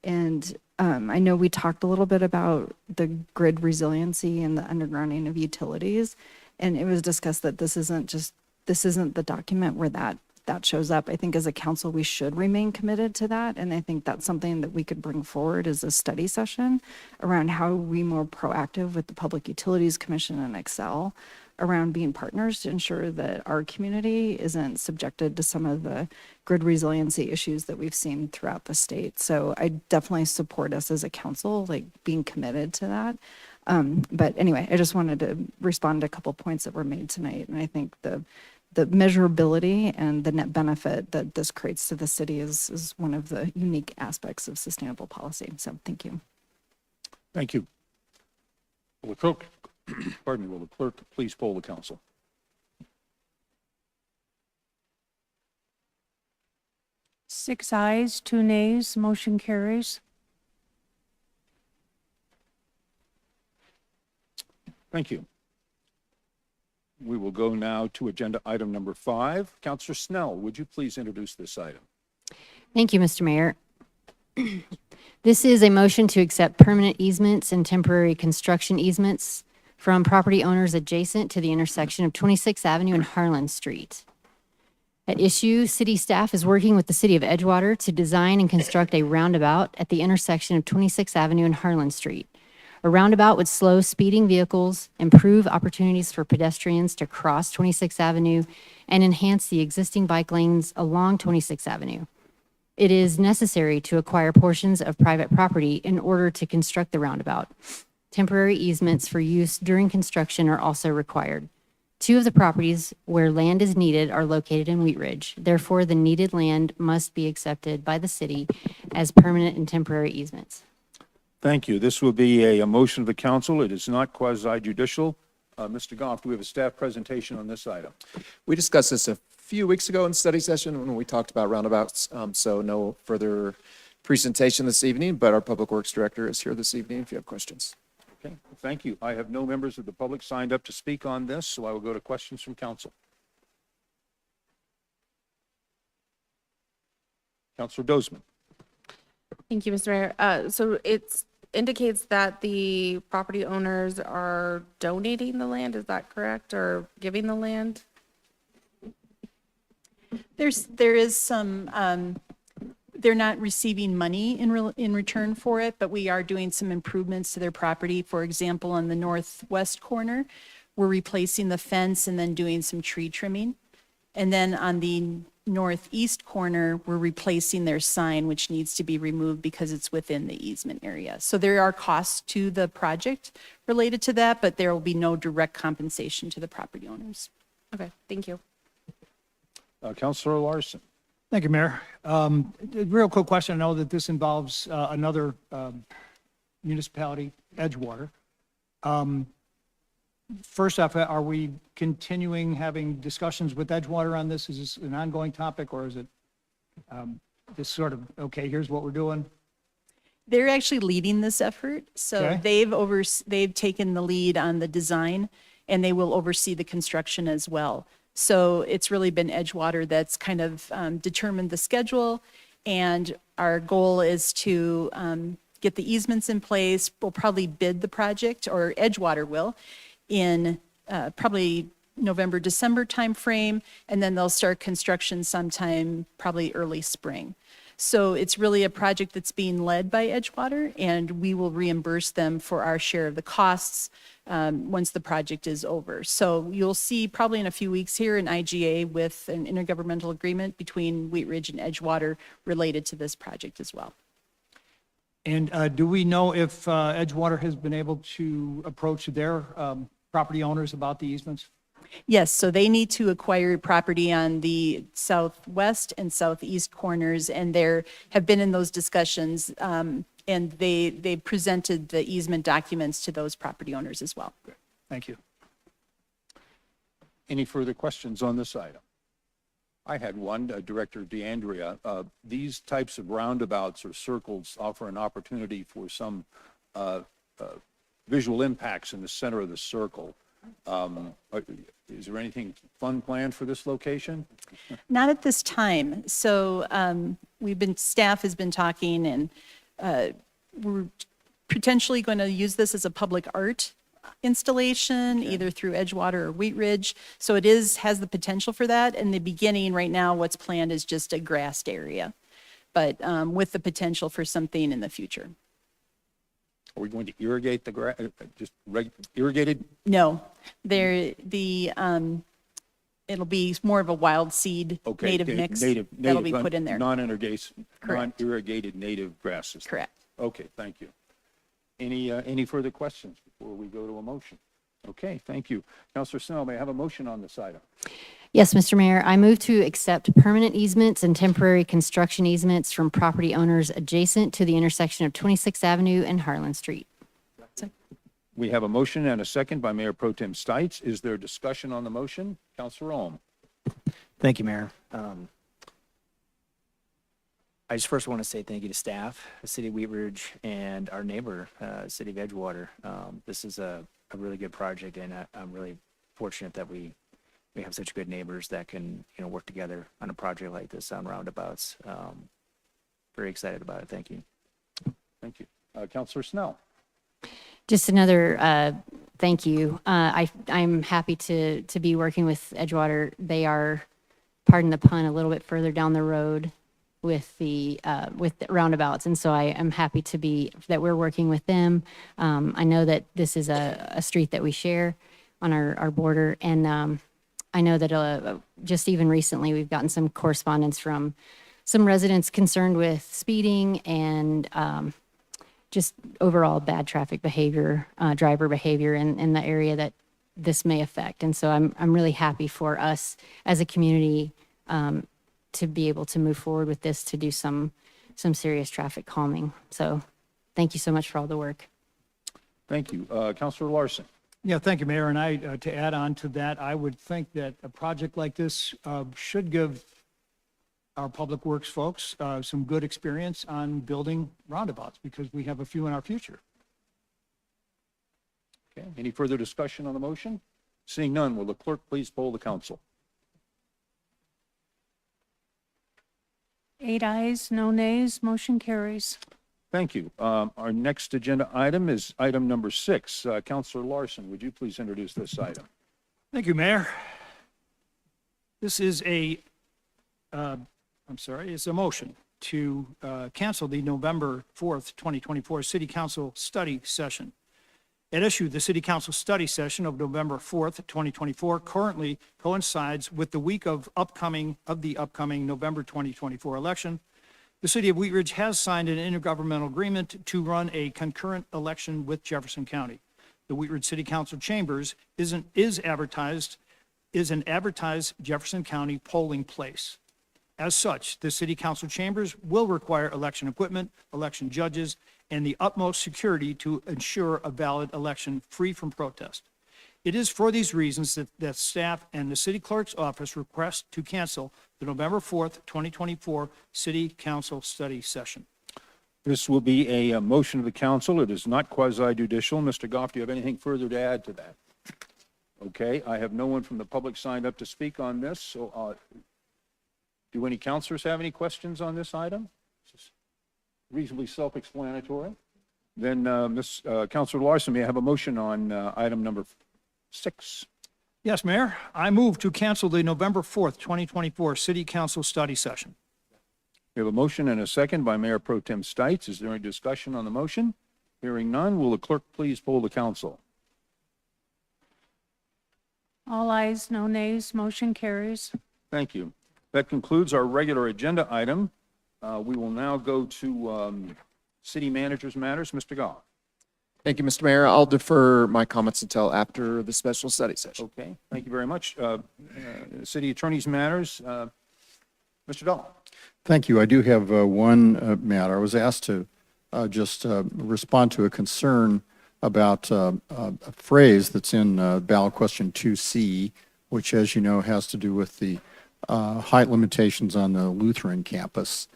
And I know we talked a little bit about the grid resiliency and the undergrounding of utilities, and it was discussed that this isn't the document where that shows up. I think as a council, we should remain committed to that. And I think that's something that we could bring forward as a study session around how we more proactive with the Public Utilities Commission and Excel around being partners to ensure that our community isn't subjected to some of the grid resiliency issues that we've seen throughout the state. So I definitely support us as a council, being committed to that. But anyway, I just wanted to respond to a couple points that were made tonight. And I think the measurability and the net benefit that this creates to the city is one of the unique aspects of sustainable policy. So thank you. Thank you. Will the Pardon me, will the clerk please poll the council? Six ayes, 2 nays, motion carries. Thank you. We will go now to agenda item number 5. Counselor Snell, would you please introduce this item? Thank you, Mr. Mayor. This is a motion to accept permanent easements and temporary construction easements from property owners adjacent to the intersection of 26th Avenue and Harlan Street. At issue, city staff is working with the city of Edgewater to design and construct a roundabout at the intersection of 26th Avenue and Harlan Street. A roundabout would slow speeding vehicles, improve opportunities for pedestrians to cross 26th Avenue, and enhance the existing bike lanes along 26th Avenue. It is necessary to acquire portions of private property in order to construct the roundabout. Temporary easements for use during construction are also required. 2 of the properties where land is needed are located in Wheat Ridge. Therefore, the needed land must be accepted by the city as permanent and temporary easements. Thank you. This will be a motion of the council. It is not quasi-judicial. Mr. Goff, do we have a staff presentation on this item? We discussed this a few weeks ago in study session when we talked about roundabouts. So no further presentation this evening, but our Public Works Director is here this evening if you have questions. Okay, thank you. I have no members of the public signed up to speak on this, so I will go to questions from council. Councilor Dozeman. Thank you, Mr. Mayor. So it indicates that the property owners are donating the land, is that correct, or giving the land? There is some, they're not receiving money in return for it, but we are doing some improvements to their property. For example, on the northwest corner, we're replacing the fence and then doing some tree trimming. And then on the northeast corner, we're replacing their sign, which needs to be removed because it's within the easement area. So there are costs to the project related to that, but there will be no direct compensation to the property owners. Okay, thank you. Councilor Larson. Thank you, Mayor. Real quick question. I know that this involves another municipality, Edgewater. First off, are we continuing having discussions with Edgewater on this? Is this an ongoing topic, or is it this sort of, okay, here's what we're doing? They're actually leading this effort. So Okay. they've taken the lead on the design, and they will oversee the construction as well. So it's really been Edgewater that's kind of determined the schedule, and our goal is to get the easements in place. We'll probably bid the project, or Edgewater will, in probably November, December timeframe, and then they'll start construction sometime probably early spring. So it's really a project that's being led by Edgewater, and we will reimburse them for our share of the costs once the project is over. So you'll see probably in a few weeks here an IGA with an intergovernmental agreement between Wheat Ridge and Edgewater related to this project as well. And do we know if Edgewater has been able to approach their property owners about the easements? Yes, so they need to acquire property on the southwest and southeast corners, and there have been in those discussions, and they presented the easement documents to those property owners as well. Thank you. Any further questions on this item? I had one, Director DeAndrea. These types of roundabouts or circles offer an opportunity for some visual impacts in the center of the circle. Is there anything fun planned for this location? Not at this time. So staff has been talking, and we're potentially going to use this as a public art installation, either through Edgewater or Wheat Ridge. So it has the potential for that. In the beginning, right now, what's planned is just a grassed area, but with the potential for something in the future. Are we going to irrigate the grass, irrigated? No, it'll be more of a wild seed Okay, native mix native, that'll be put in there. Non-irrigated grasses. Correct. Okay, thank you. Any further questions before we go to a motion? Okay, thank you. Councilor Snell, may I have a motion on this item? Yes, Mr. Mayor, I move to accept permanent easements and temporary construction easements from property owners adjacent to the intersection of 26th Avenue and Harlan Street. We have a motion and a second by Mayor Pro Tem Stites. Is there discussion on the motion? Councilor Ohm. Thank you, Mayor. I just first want to say thank you to staff, the city of Wheat Ridge, and our neighbor, city of Edgewater. This is a really good project, and I'm really fortunate that we have such good neighbors that can, work together on a project like this on roundabouts. Very excited about it. Thank you. Thank you. Councilor Snell. Just another thank you. I'm happy to be working with Edgewater. They are, pardon the pun, a little bit further down the road with the roundabouts, and so I am happy that we're working with them. I know that this is a street that we share on our border, and I know that just even recently we've gotten some correspondence from some residents concerned with speeding and just overall bad traffic behavior, driver behavior in the area that this may affect. And so I'm really happy for us as a community to be able to move forward with this, to do some serious traffic calming. So thank you so much for all the work. Thank you. Councilor Larson. Yeah, thank you, Mayor. And to add on to that, I would think that a project like this should give our public works folks some good experience on building roundabouts, because we have a few in our future. Okay. Any further discussion on the motion? Seeing none, will the clerk please poll the council? 8 ayes, no nays, motion carries. Thank you. Our next agenda item is item number 6. Councilor Larson, would you please introduce this item? Thank you, Mayor. This is it's a motion to cancel the November 4th, 2024 City Council study session. At issue, the City Council study session of November 4th, 2024 currently coincides with the week of the upcoming November 2024 election. The City of Wheat Ridge has signed an intergovernmental agreement to run a concurrent election with Jefferson County. The Wheat Ridge City Council chambers is an advertised Jefferson County polling place. As such, the City Council chambers will require election equipment, election judges, and the utmost security to ensure a valid election free from protest. It is for these reasons that staff and the City Clerk's office request to cancel the November 4th, 2024 City Council study session. This will be a motion of the council. It is not quasi-judicial. Mr. Goff, do you have anything further to add to that? Okay, I have no one from the public signed up to speak on this, so do any councilors have any questions on this item? It's reasonably self-explanatory. Then Councilor Larson, may I have a motion on item number 6? Yes, Mayor. I move to cancel the November 4th, 2024 City Council study session. We have a motion and a second by Mayor Pro Tem Stites. Is there any discussion on the motion? Hearing none, will the clerk please poll the council? All ayes, no nays, motion carries. Thank you. That concludes our regular agenda item. We will now go to city manager's matters. Mr. Goff. Thank you, Mr. Mayor. I'll defer my comments until after the special study session. Okay, thank you very much. City attorney's matters. Mr. Dahl. Thank you. I do have one matter. I was asked to just respond to a concern about a phrase that's in ballot question 2C, which, as you know, has to do with the height limitations on the Lutheran campus.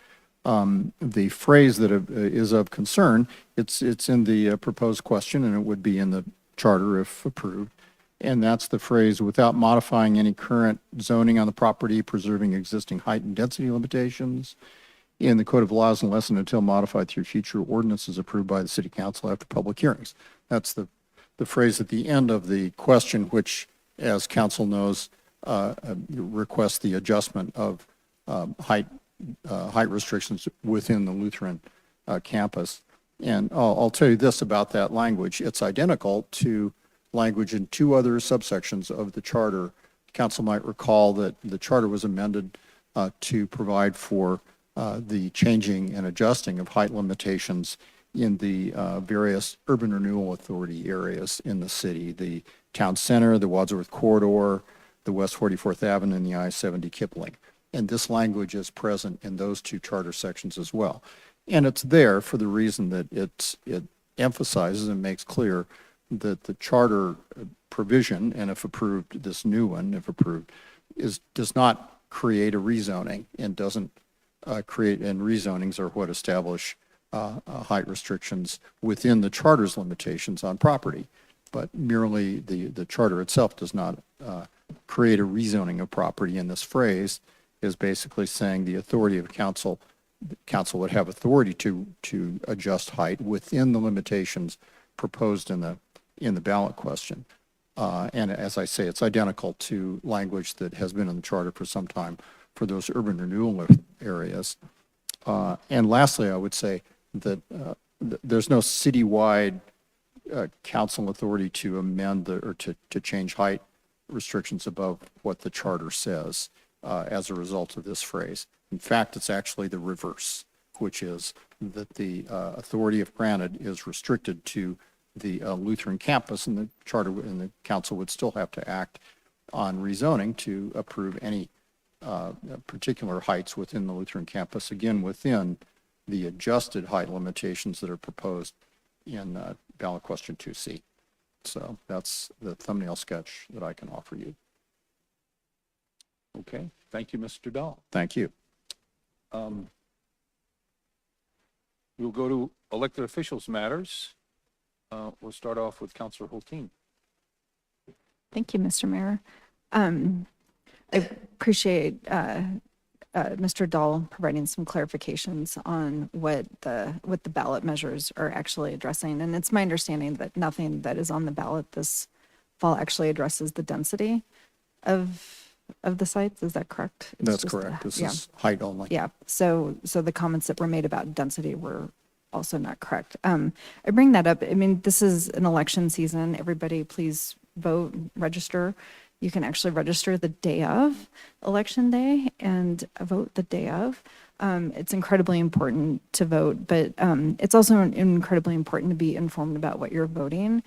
The phrase that is of concern, it's in the proposed question, and it would be in the charter if approved. And that's the phrase, without modifying any current zoning on the property, preserving existing height and density limitations in the Code of Laws unless and until modified through future ordinances approved by the City Council after public hearings. That's the phrase at the end of the question, which, as council knows, requests the adjustment of height restrictions within the Lutheran campus. And I'll tell you this about that language. It's identical to language in 2 other subsections of the charter. Council might recall that the charter was amended to provide for the changing and adjusting of height limitations in the various urban renewal authority areas in the city, the town center, the Wadsworth corridor, the West 44th Avenue, and the I-70 Kipling. And this language is present in those 2 charter sections as well. And it's there for the reason that it emphasizes and makes clear that the charter provision, and if approved, this new one, if approved, does not create a rezoning and doesn't create, and rezonings are what establish height restrictions within the charter's limitations on property. But merely the charter itself does not create a rezoning of property. And this phrase is basically saying the authority of council would have authority to adjust height within the limitations proposed in the ballot question. And as I say, it's identical to language that has been in the charter for some time for those urban renewal areas. And lastly, I would say that there's no citywide council authority to amend or to change height restrictions above what the charter says as a result of this phrase. In fact, it's actually the reverse, which is that the authority, if granted, is restricted to the Lutheran campus, and the charter and the council would still have to act on rezoning to approve any particular heights within the Lutheran campus, again, within the adjusted height limitations that are proposed in ballot question 2C. So that's the thumbnail sketch that I can offer you. Okay, thank you, Mr. Dahl. Thank you. We'll go to elected officials matters. We'll start off with Councilor Hulteen. Thank you, Mr. Mayor. I appreciate Mr. Dahl providing some clarifications on what the ballot measures are actually addressing. And it's my understanding that nothing that is on the ballot this fall actually addresses the density of the sites. Is that correct? It's That's just correct. This yeah. is height only. Yeah, so the comments that were made about density were also not correct. I bring that up, I mean, this is an election season. Everybody please vote, register. You can actually register the day of election day and vote the day of. It's incredibly important to vote, but it's also incredibly important to be informed about what you're voting.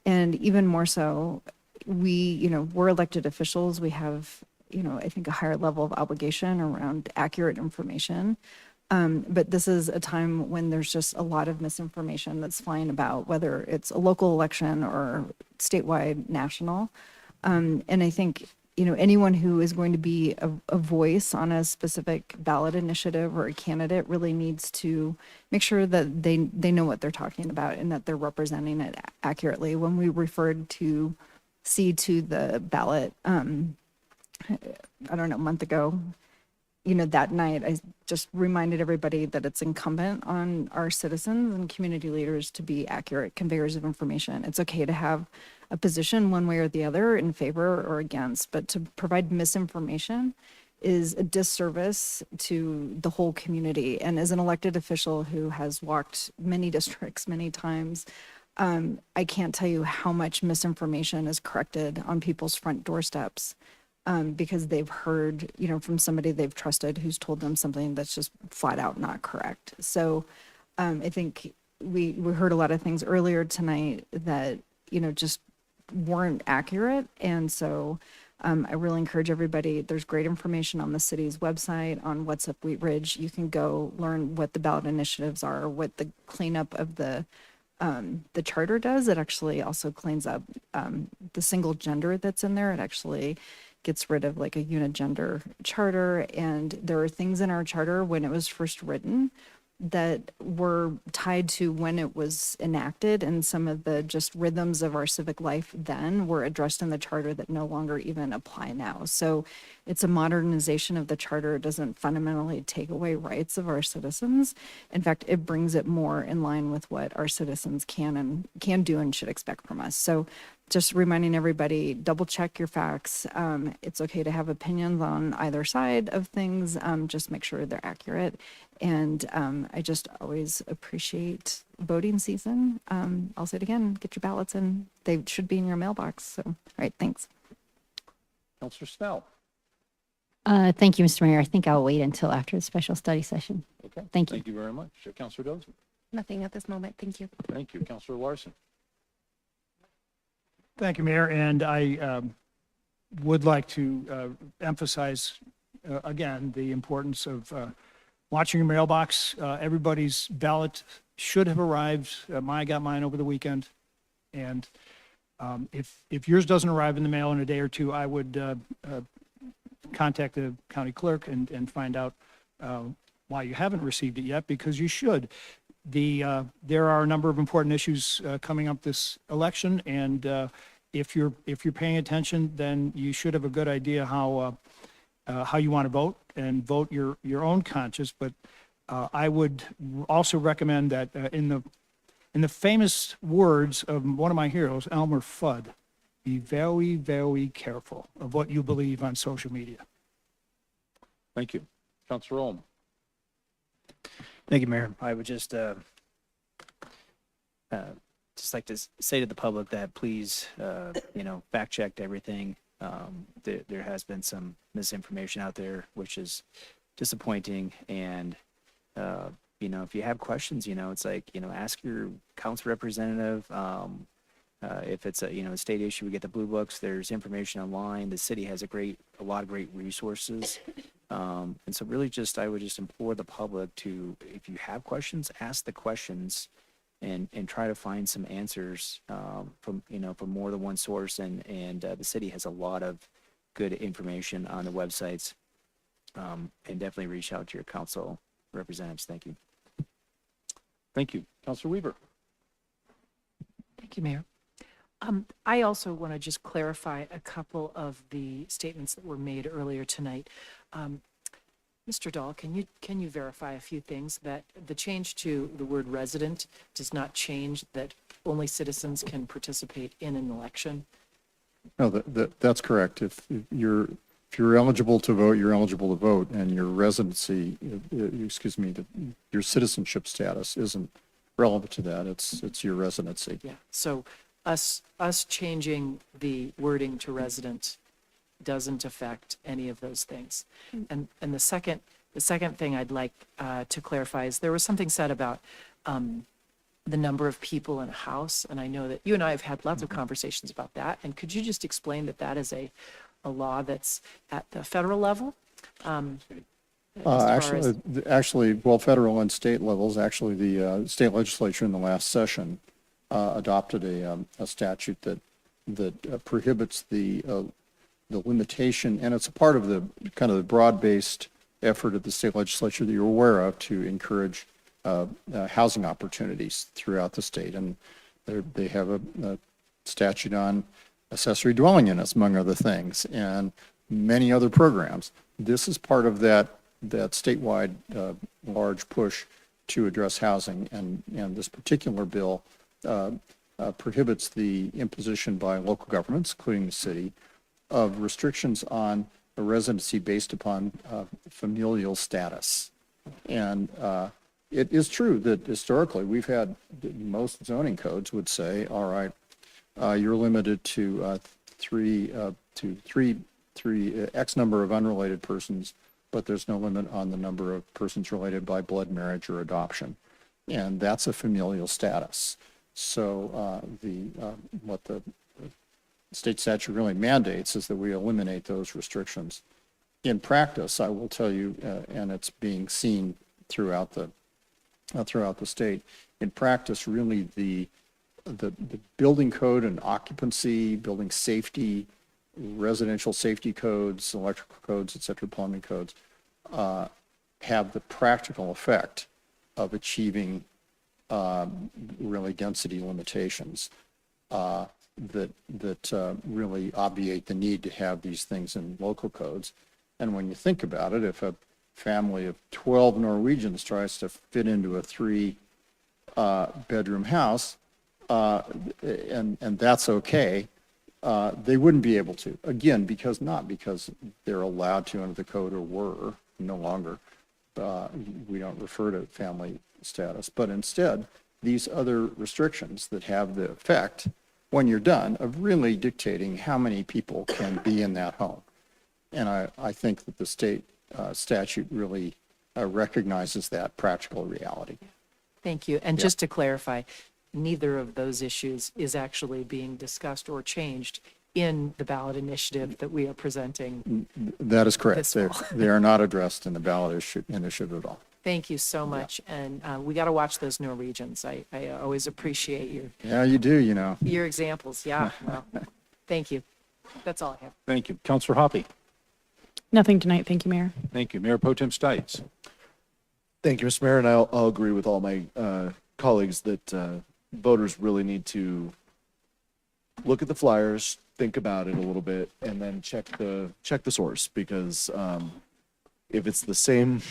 And even more so, we're elected officials. We have, I think a higher level of obligation around accurate information. But this is a time when there's just a lot of misinformation that's flying about, whether it's a local election or statewide, national. And I think, anyone who is going to be a voice on a specific ballot initiative or a candidate really needs to make sure that they know what they're talking about and that they're representing it accurately. When we referred to the ballot, I don't know, a month ago, that night, I just reminded everybody that it's incumbent on our citizens and community leaders to be accurate conveyors of information. It's okay to have a position one way or the other in favor or against, but to provide misinformation is a disservice to the whole community. And as an elected official who has walked many districts many times, I can't tell you how much misinformation is corrected on people's front doorsteps. Because they've heard, from somebody they've trusted who's told them something that's just flat out not correct. So I think we heard a lot of things earlier tonight that, just weren't accurate. And so I really encourage everybody, there's great information on the city's website on What's Up Wheat Ridge. You can go learn what the ballot initiatives are, what the cleanup of the charter does. It actually also cleans up the single gender that's in there. It actually gets rid of like a unigender charter. And there are things in our charter when it was first written that were tied to when it was enacted, and some of the just rhythms of our civic life then were addressed in the charter that no longer even apply now. So it's a modernization of the charter. It doesn't fundamentally take away rights of our citizens. In fact, it brings it more in line with what our citizens can do and should expect from us. So just reminding everybody, double check your facts. It's okay to have opinions on either side of things. Just make sure they're accurate. And I just always appreciate voting season. I'll say it again, get your ballots in. They should be in your mailbox. So, all right, thanks. Councilor Snell. Thank you, Mr. Mayor. I think I'll wait until after the special study session. Okay. Thank you. Thank you very much. Councilor Dozier. Nothing at this moment. Thank you. Thank you. Councilor Larson. Thank you, Mayor. And I would like to emphasize, again, the importance of watching your mailbox. Everybody's ballot should have arrived. I got mine over the weekend. And if yours doesn't arrive in the mail in a day or two, I would contact the county clerk and find out why you haven't received it yet, because you should. There are a number of important issues coming up this election, and if you're paying attention, then you should have a good idea how you want to vote and vote your own conscience. But I would also recommend that in the famous words of one of my heroes, Elmer Fudd, be very, very careful of what you believe on social media. Thank you. Councilor Ohm. Thank you, Mayor. I would just like to say to the public that please, fact check everything. There has been some misinformation out there, which is disappointing. And, if you have questions, it's like, ask your council representative. If it's a state issue, we get the blue books. There's information online. The city has a lot of great resources. And so really I would just implore the public to, if you have questions, ask the questions and try to find some answers from more than one source. And the city has a lot of good information on the websites. And definitely reach out to your council representatives. Thank you. Thank you. Councilor Weaver. Thank you, Mayor. I also want to just clarify a couple of the statements that were made earlier tonight. Mr. Dahl, can you verify a few things? That the change to the word resident does not change that only citizens can participate in an election? No, that's correct. If you're eligible to vote, you're eligible to vote, and your residency, your citizenship status isn't relevant to that. It's your residency. Yeah. So us changing the wording to resident doesn't affect any of those things. And the second thing I'd like to clarify is there was something said about the number of people in a house, and I know that you and I have had lots of conversations about that. And could you just explain that is a law that's at the federal level? Actually, federal and state levels. Actually, the state legislature in the last session adopted a statute that prohibits the limitation, and it's a part of the kind of the broad-based effort of the state legislature that you're aware of to encourage housing opportunities throughout the state. And they have a statute on accessory dwelling units, among other things, and many other programs. This is part of that statewide large push to address housing, and this particular bill prohibits the imposition by local governments, including the city, of restrictions on a residency based upon familial status. And it is true that historically we've had, most zoning codes would say, all right, you're limited to three X number of unrelated persons, but there's no limit on the number of persons related by blood, marriage, or adoption. And that's a familial status. So what the state statute really mandates is that we eliminate those restrictions. In practice, I will tell you, and it's being seen throughout the state, in practice, really the building code and occupancy, building safety, residential safety codes, electrical codes, et cetera, plumbing codes, have the practical effect of achieving really density limitations that really obviate the need to have these things in local codes. And when you think about it, if a family of 12 Norwegians tries to fit into a 3-bedroom house, and that's okay, they wouldn't be able to. Again, not because they're allowed to under the code, or were, no longer. We don't refer to family status, but instead, these other restrictions that have the effect, when you're done, of really dictating how many people can be in that home. And I think that the state statute really recognizes that practical reality. Thank you. And just to clarify, neither of those issues is actually being discussed or changed in the ballot initiative that we are presenting. That is correct. This fall. They are not addressed in the ballot initiative at all. Thank you so much. And we got to watch those Norwegians. I always appreciate Yeah, you do, you know. your examples. Yeah. Well, thank you. That's all I have. Thank you. Counselor Hoppy. Nothing tonight. Thank you, Mayor. Thank you. Mayor Pro Tem Stites. Thank you, Mr. Mayor, and I'll agree with all my colleagues that voters really need to look at the flyers, think about it a little bit, and then check the source, because if it's the same,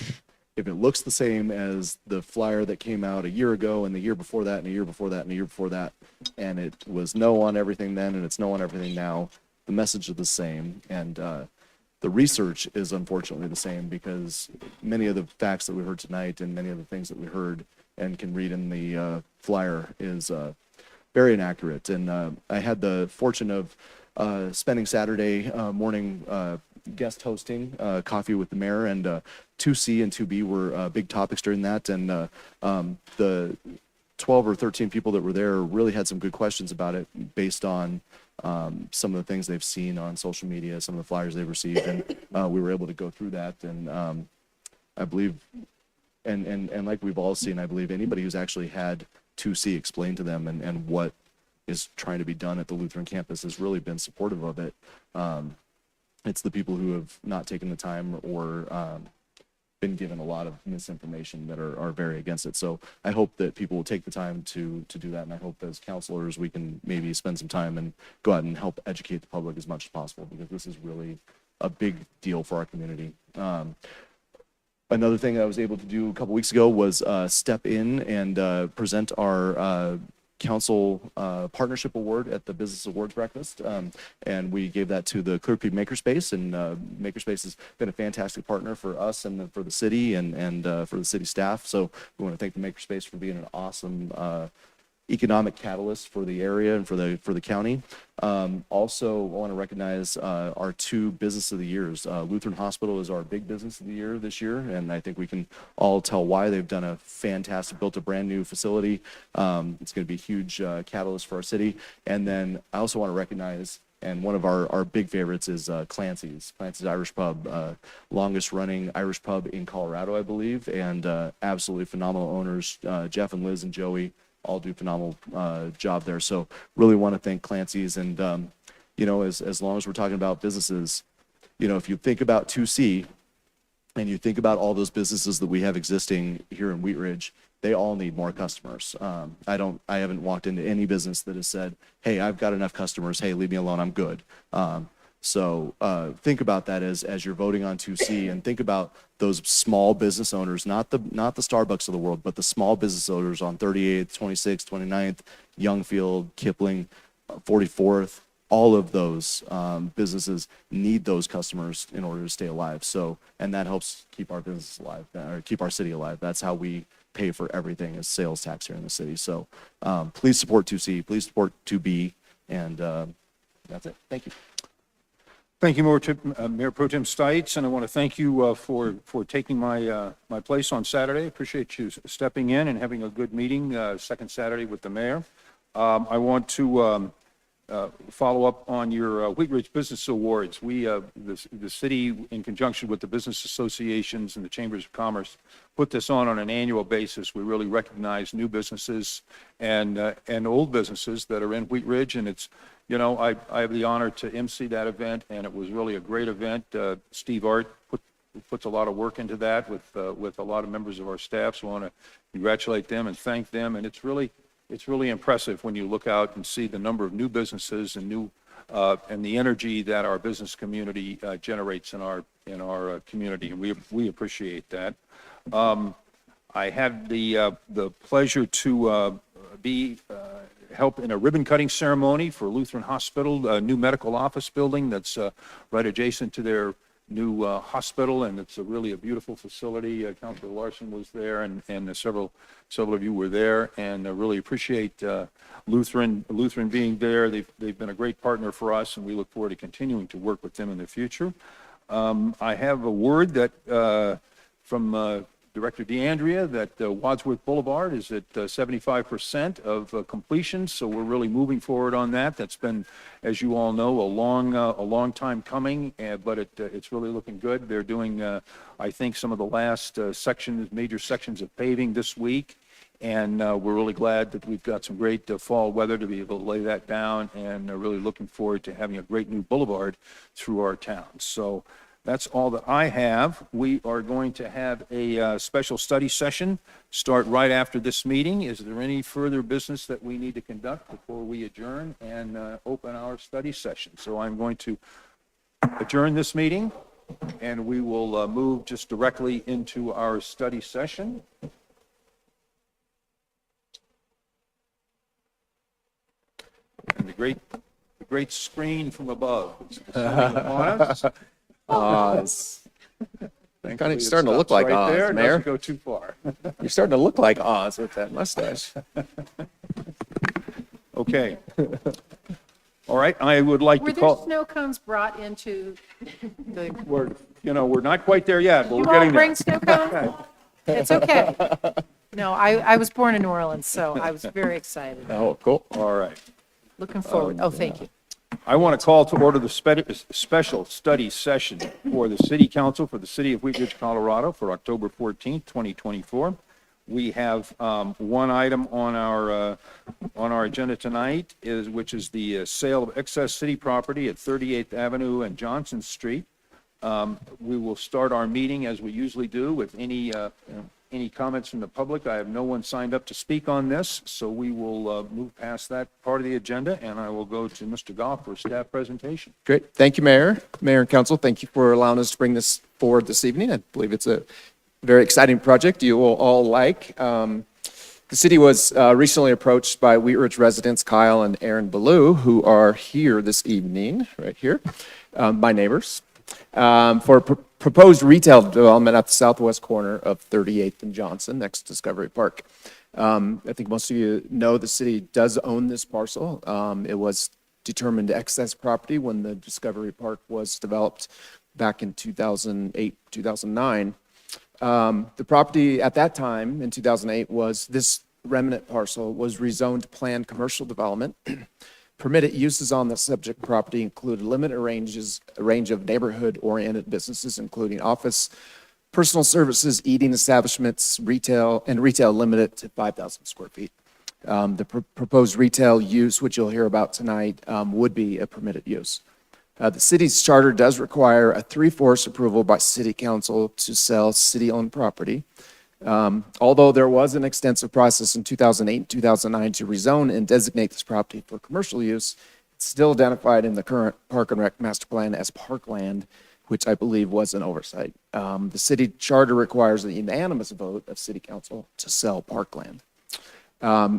if it looks the same as the flyer that came out a year ago and the year before that and a year before that and a year before that, and it was no on everything then and it's no on everything now, the message is the same, and the research is unfortunately the same, because many of the facts that we heard tonight and many of the things that we heard and can read in the flyer is very inaccurate. And I had the fortune of spending Saturday morning guest hosting Coffee with the Mayor, and 2C and 2B were big topics during that. And the 12 or 13 people that were there really had some good questions about it based on some of the things they've seen on social media, some of the flyers they've received, and we were able to go through that. And I believe, and like we've all seen, I believe anybody who's actually had 2C explained to them and what is trying to be done at the Lutheran campus has really been supportive of it. It's the people who have not taken the time or been given a lot of misinformation that are very against it. So I hope that people will take the time to do that, and I hope as counselors we can maybe spend some time and go out and help educate the public as much as possible, because this is really a big deal for our community. Another thing I was able to do a couple weeks ago was step in and present our council partnership award at the Business Awards breakfast, and we gave that to the Clear Creek Makerspace, and Makerspace has been a fantastic partner for us and for the city and for the city staff. So we want to thank the Makerspace for being an awesome economic catalyst for the area and for the county. Also, I want to recognize our two Business of the Years. Lutheran Hospital is our big Business of the Year this year, and I think we can all tell why. They've done a fantastic, built a brand new facility. It's going to be a huge catalyst for our city. And then I also want to recognize, and one of our big favorites is Clancy's Irish Pub, longest running Irish pub in Colorado, I believe, and absolutely phenomenal owners, Jeff and Liz and Joey, all do phenomenal job there. So really want to thank Clancy's. And you know, as long as we're talking about businesses, you know, if you think about 2C and you think about all those businesses that we have existing here in Wheat Ridge, they all need more customers. I haven't walked into any business that has said, hey, I've got enough customers, hey, leave me alone, I'm good. So think about that as you're voting on 2C, and think about those small business owners, not the Starbucks of the world, but the small business owners on 38th, 26th, 29th, Youngfield, Kipling, 44th. All of those businesses need those customers in order to stay alive. So, and that helps keep our business alive, or keep our city alive. That's how we pay for everything as sales tax here in the city. So please support 2C, please support 2B, and that's it. Thank you. Thank you, Mayor Pro Tem Stites, and I want to thank you for taking my place on Saturday. Appreciate you stepping in and having a good meeting, second Saturday with the mayor. I want to follow up on your Wheat Ridge Business Awards. We, the city, in conjunction with the business associations and the chambers of commerce, put this on an annual basis. We really recognize new businesses and old businesses that are in Wheat Ridge, and it's, you know, I have the honor to MC that event, and it was really a great event. Steve Art puts a lot of work into that with a lot of members of our staff. So I want to congratulate them and thank them. And it's really impressive when you look out and see the number of new businesses and and the energy that our business community generates in our community, and we appreciate that. I had the pleasure to help in a ribbon cutting ceremony for Lutheran Hospital, a new medical office building that's right adjacent to their new hospital, and it's really a beautiful facility. Councilor Larson was there, and several of you were there, and I really appreciate Lutheran being there. They've been a great partner for us, and we look forward to continuing to work with them in the future. I have a word that from Director DeAndrea that Wadsworth Boulevard is at 75% of completion, so we're really moving forward on that. That's been, as you all know, a long time coming, but it's really looking good. They're doing, I think, some of the last major sections of paving this week, and we're really glad that we've got some great fall weather to be able to lay that down, and really looking forward to having a great new boulevard through our town. So that's all that I have. We are going to have a special study session start right after this meeting. Is there any further business that we need to conduct before we adjourn and open our study session? So I'm going to adjourn this meeting, and we will move just directly into our study session. And the great screen from above is descending upon us. Oz. Thankfully, Kind of it starting to look stops like right Oz, there. It Mayor. doesn't go too far. You're starting to look like Oz with that mustache. Okay. All right, I would like Were to there call, snow cones brought into the, we're not quite there yet, but you we're all getting bring there. snow cones? It's okay. No, I was born in New Orleans, so I was very excited. Oh, cool. All right. Looking forward. Oh, thank you. I want to call to order the special study session for the City Council for the City of Wheat Ridge, Colorado for October 14th, 2024. We have one item on our agenda tonight, which is the sale of excess city property at 38th Avenue and Johnson Street. We will start our meeting as we usually do with any comments from the public. I have no one signed up to speak on this, so we will move past that part of the agenda, and I will go to Mr. Goff for a staff presentation. Great. Thank you, Mayor. Mayor and Council, thank you for allowing us to bring this forward this evening. I believe it's a very exciting project you will all like. The city was recently approached by Wheat Ridge residents Kyle and Aaron Ballou, who are here this evening, right here, my neighbors, for proposed retail development at the southwest corner of 38th and Johnson, next to Discovery Park. I think most of you know the city does own this parcel. It was determined excess property when the Discovery Park was developed back in 2008, 2009. The property at that time, in 2008, this remnant parcel was rezoned to planned commercial development. Permitted uses on the subject property include limited a range of neighborhood-oriented businesses, including office, personal services, eating establishments, retail limited to 5,000 square feet. The proposed retail use, which you'll hear about tonight, would be a permitted use. The city's charter does require a 3/4 approval by city council to sell city-owned property. Although there was an extensive process in 2008 and 2009 to rezone and designate this property for commercial use, it's still identified in the current Park and Rec Master Plan as parkland, which I believe was an oversight. The city charter requires a unanimous vote of city council to sell parkland.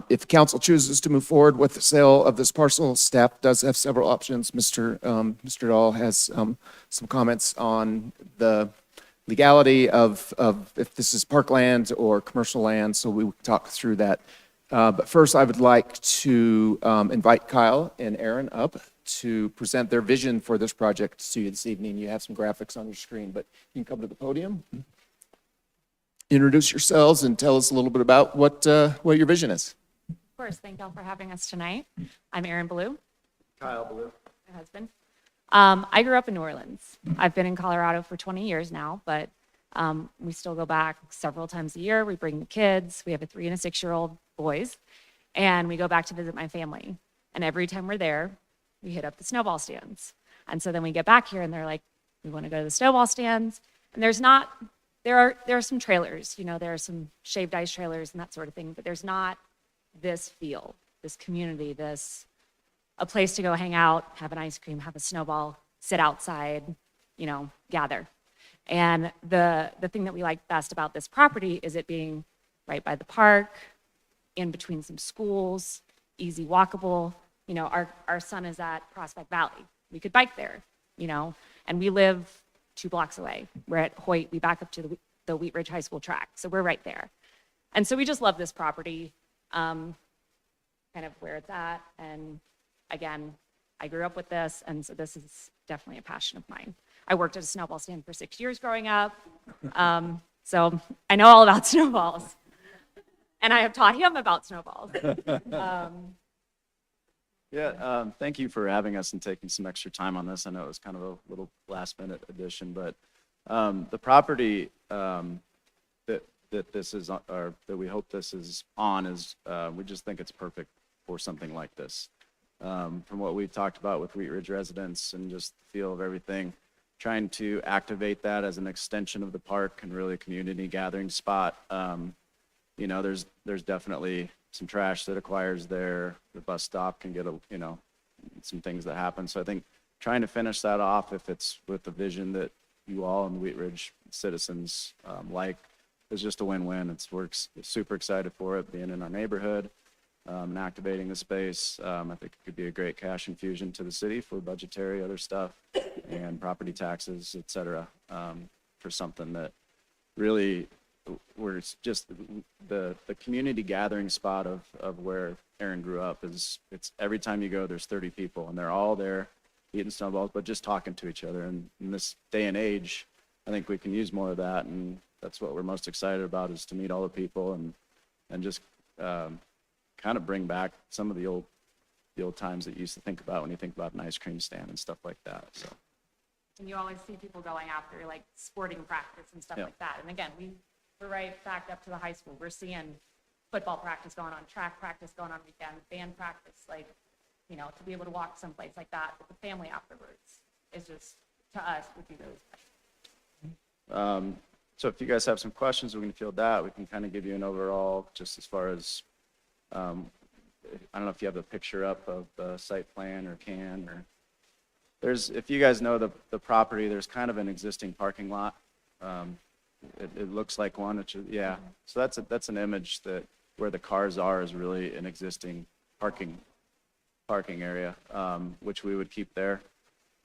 If council chooses to move forward with the sale of this parcel, staff does have several options. Mr. Dahl has some comments on the legality of if this is parkland or commercial land, so we will talk through that. But first, I would like to invite Kyle and Aaron up to present their vision for this project to you this evening. You have some graphics on your screen, but you can come to the podium. Introduce yourselves and tell us a little bit about what your vision is. Of course, thank y'all for having us tonight. I'm Aaron Ballou. Kyle Ballou. My husband. I grew up in New Orleans. I've been in Colorado for 20 years now, but we still go back several times a year. We bring the kids. We have a 3- and 6-year-old boys, and we go back to visit my family. And every time we're there, we hit up the snowball stands. And so then we get back here, and they're like, "We want to go to the snowball stands." And there are some trailers, there are some shaved ice trailers and that sort of thing, but there's not this feel, this community, a place to go hang out, have an ice cream, have a snowball, sit outside, gather. And the thing that we like best about this property is it being right by the park, in between some schools, easy walkable. Our son is at Prospect Valley. We could bike there, and we live 2 blocks away. We're at Hoyt. We back up to the Wheat Ridge High School track, so we're right there. And so we just love this property, kind of where it's at. And again, I grew up with this, and so this is definitely a passion of mine. I worked at a snowball stand for 6 years growing up. So I know all about snowballs. And I have taught him about snowballs. Thank you for having us and taking some extra time on this. I know it was kind of a little last minute addition, but the property that this is, or that we hope this is on is, we just think it's perfect for something like this. From what we've talked about with Wheat Ridge residents and just the feel of everything, trying to activate that as an extension of the park and really a community gathering spot. You know, there's definitely some trash that acquires there. The bus stop can get some things that happen. So I think trying to finish that off, if it's with the vision that you all and Wheat Ridge citizens like, is just a win-win. We're super excited for it, being in our neighborhood and activating the space. I think it could be a great cash infusion to the city for budgetary other stuff and property taxes, et cetera, for something that really, where it's just the community gathering spot of where Aaron grew up it's every time you go, there's 30 people and they're all there eating snowballs, but just talking to each other. And in this day and age, I think we can use more of that. And that's what we're most excited about, is to meet all the people and just kind of bring back some of the old times that you used to think about when you think about an ice cream stand and stuff like that. So. And you always see people going after like sporting practice and stuff Yeah. like that. And again, we're right back up to the high school. We're seeing football practice going on, track practice going on weekends, band practice, like, you know, to be able to walk someplace like that with the family afterwards is just, to us, would be really special. So if you guys have some questions, we can field that. We can kind of give you an overall, just as far as, I don't know if you have the picture up of the site plan or can, or if you guys know the property, there's kind of an existing parking lot. It looks like one, yeah. So that's an image that where the cars are is really an existing parking area, which we would keep there.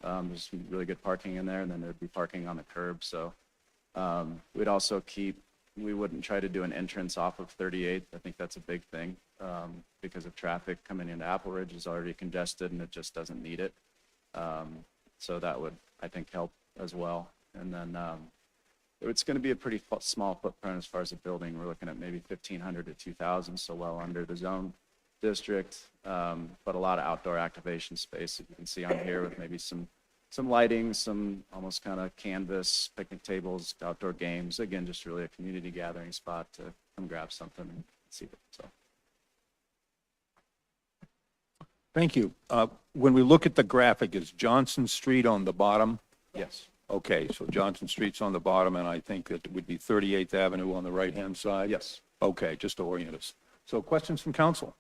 There's some really good parking in there, and then there'd be parking on the curb. So we'd also we wouldn't try to do an entrance off of 38th. I think that's a big thing because of traffic coming into Apple Ridge is already congested and it just doesn't need it. So that would, I think, help as well. And then it's going to be a pretty small footprint as far as the building. We're looking at maybe 1,500 to 2,000, so well under the zone district, but a lot of outdoor activation space that you can see on here with maybe some lighting, some almost kind of canvas, picnic tables, outdoor games. Again, just really a community gathering spot to come grab something and see it. So. Thank you. When we look at the graphic, is Johnson Street on the bottom? Yes. Okay, so Johnson Street's on the bottom, and I think that would be 38th Avenue on the right-hand side? Yes. Okay, just to orient us. So questions from council?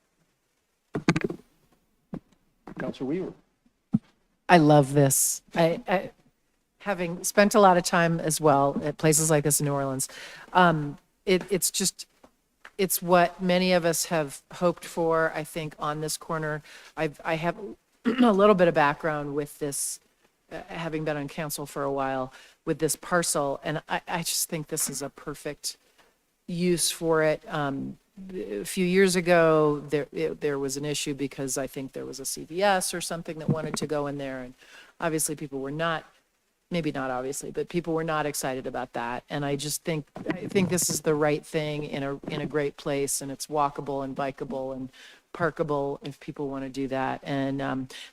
Councilor Weaver. I love this. Having spent a lot of time as well at places like this in New Orleans, it's what many of us have hoped for, I think, on this corner. I have a little bit of background with this, having been on council for a while, with this parcel, and I just think this is a perfect use for it. A few years ago, there was an issue because I think there was a CVS or something that wanted to go in there, and obviously people were not, maybe not obviously, but people were not excited about that. And I think this is the right thing in a great place, and it's walkable and bikeable and parkable if people want to do that. And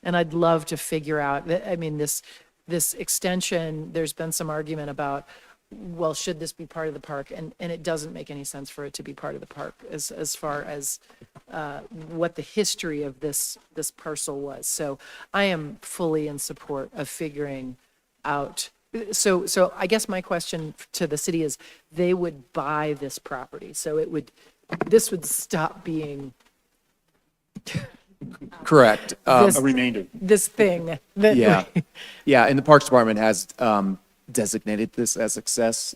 I'd love to figure out, I mean, this extension, there's been some argument about, well, should this be part of the park? And it doesn't make any sense for it to be part of the park as far as what the history of this parcel was. So I am fully in support of figuring out. So I guess my question to the city is, they would buy this property. So this would stop being Correct. A remainder. this thing. Yeah. Yeah, and the Parks Department has designated this as excess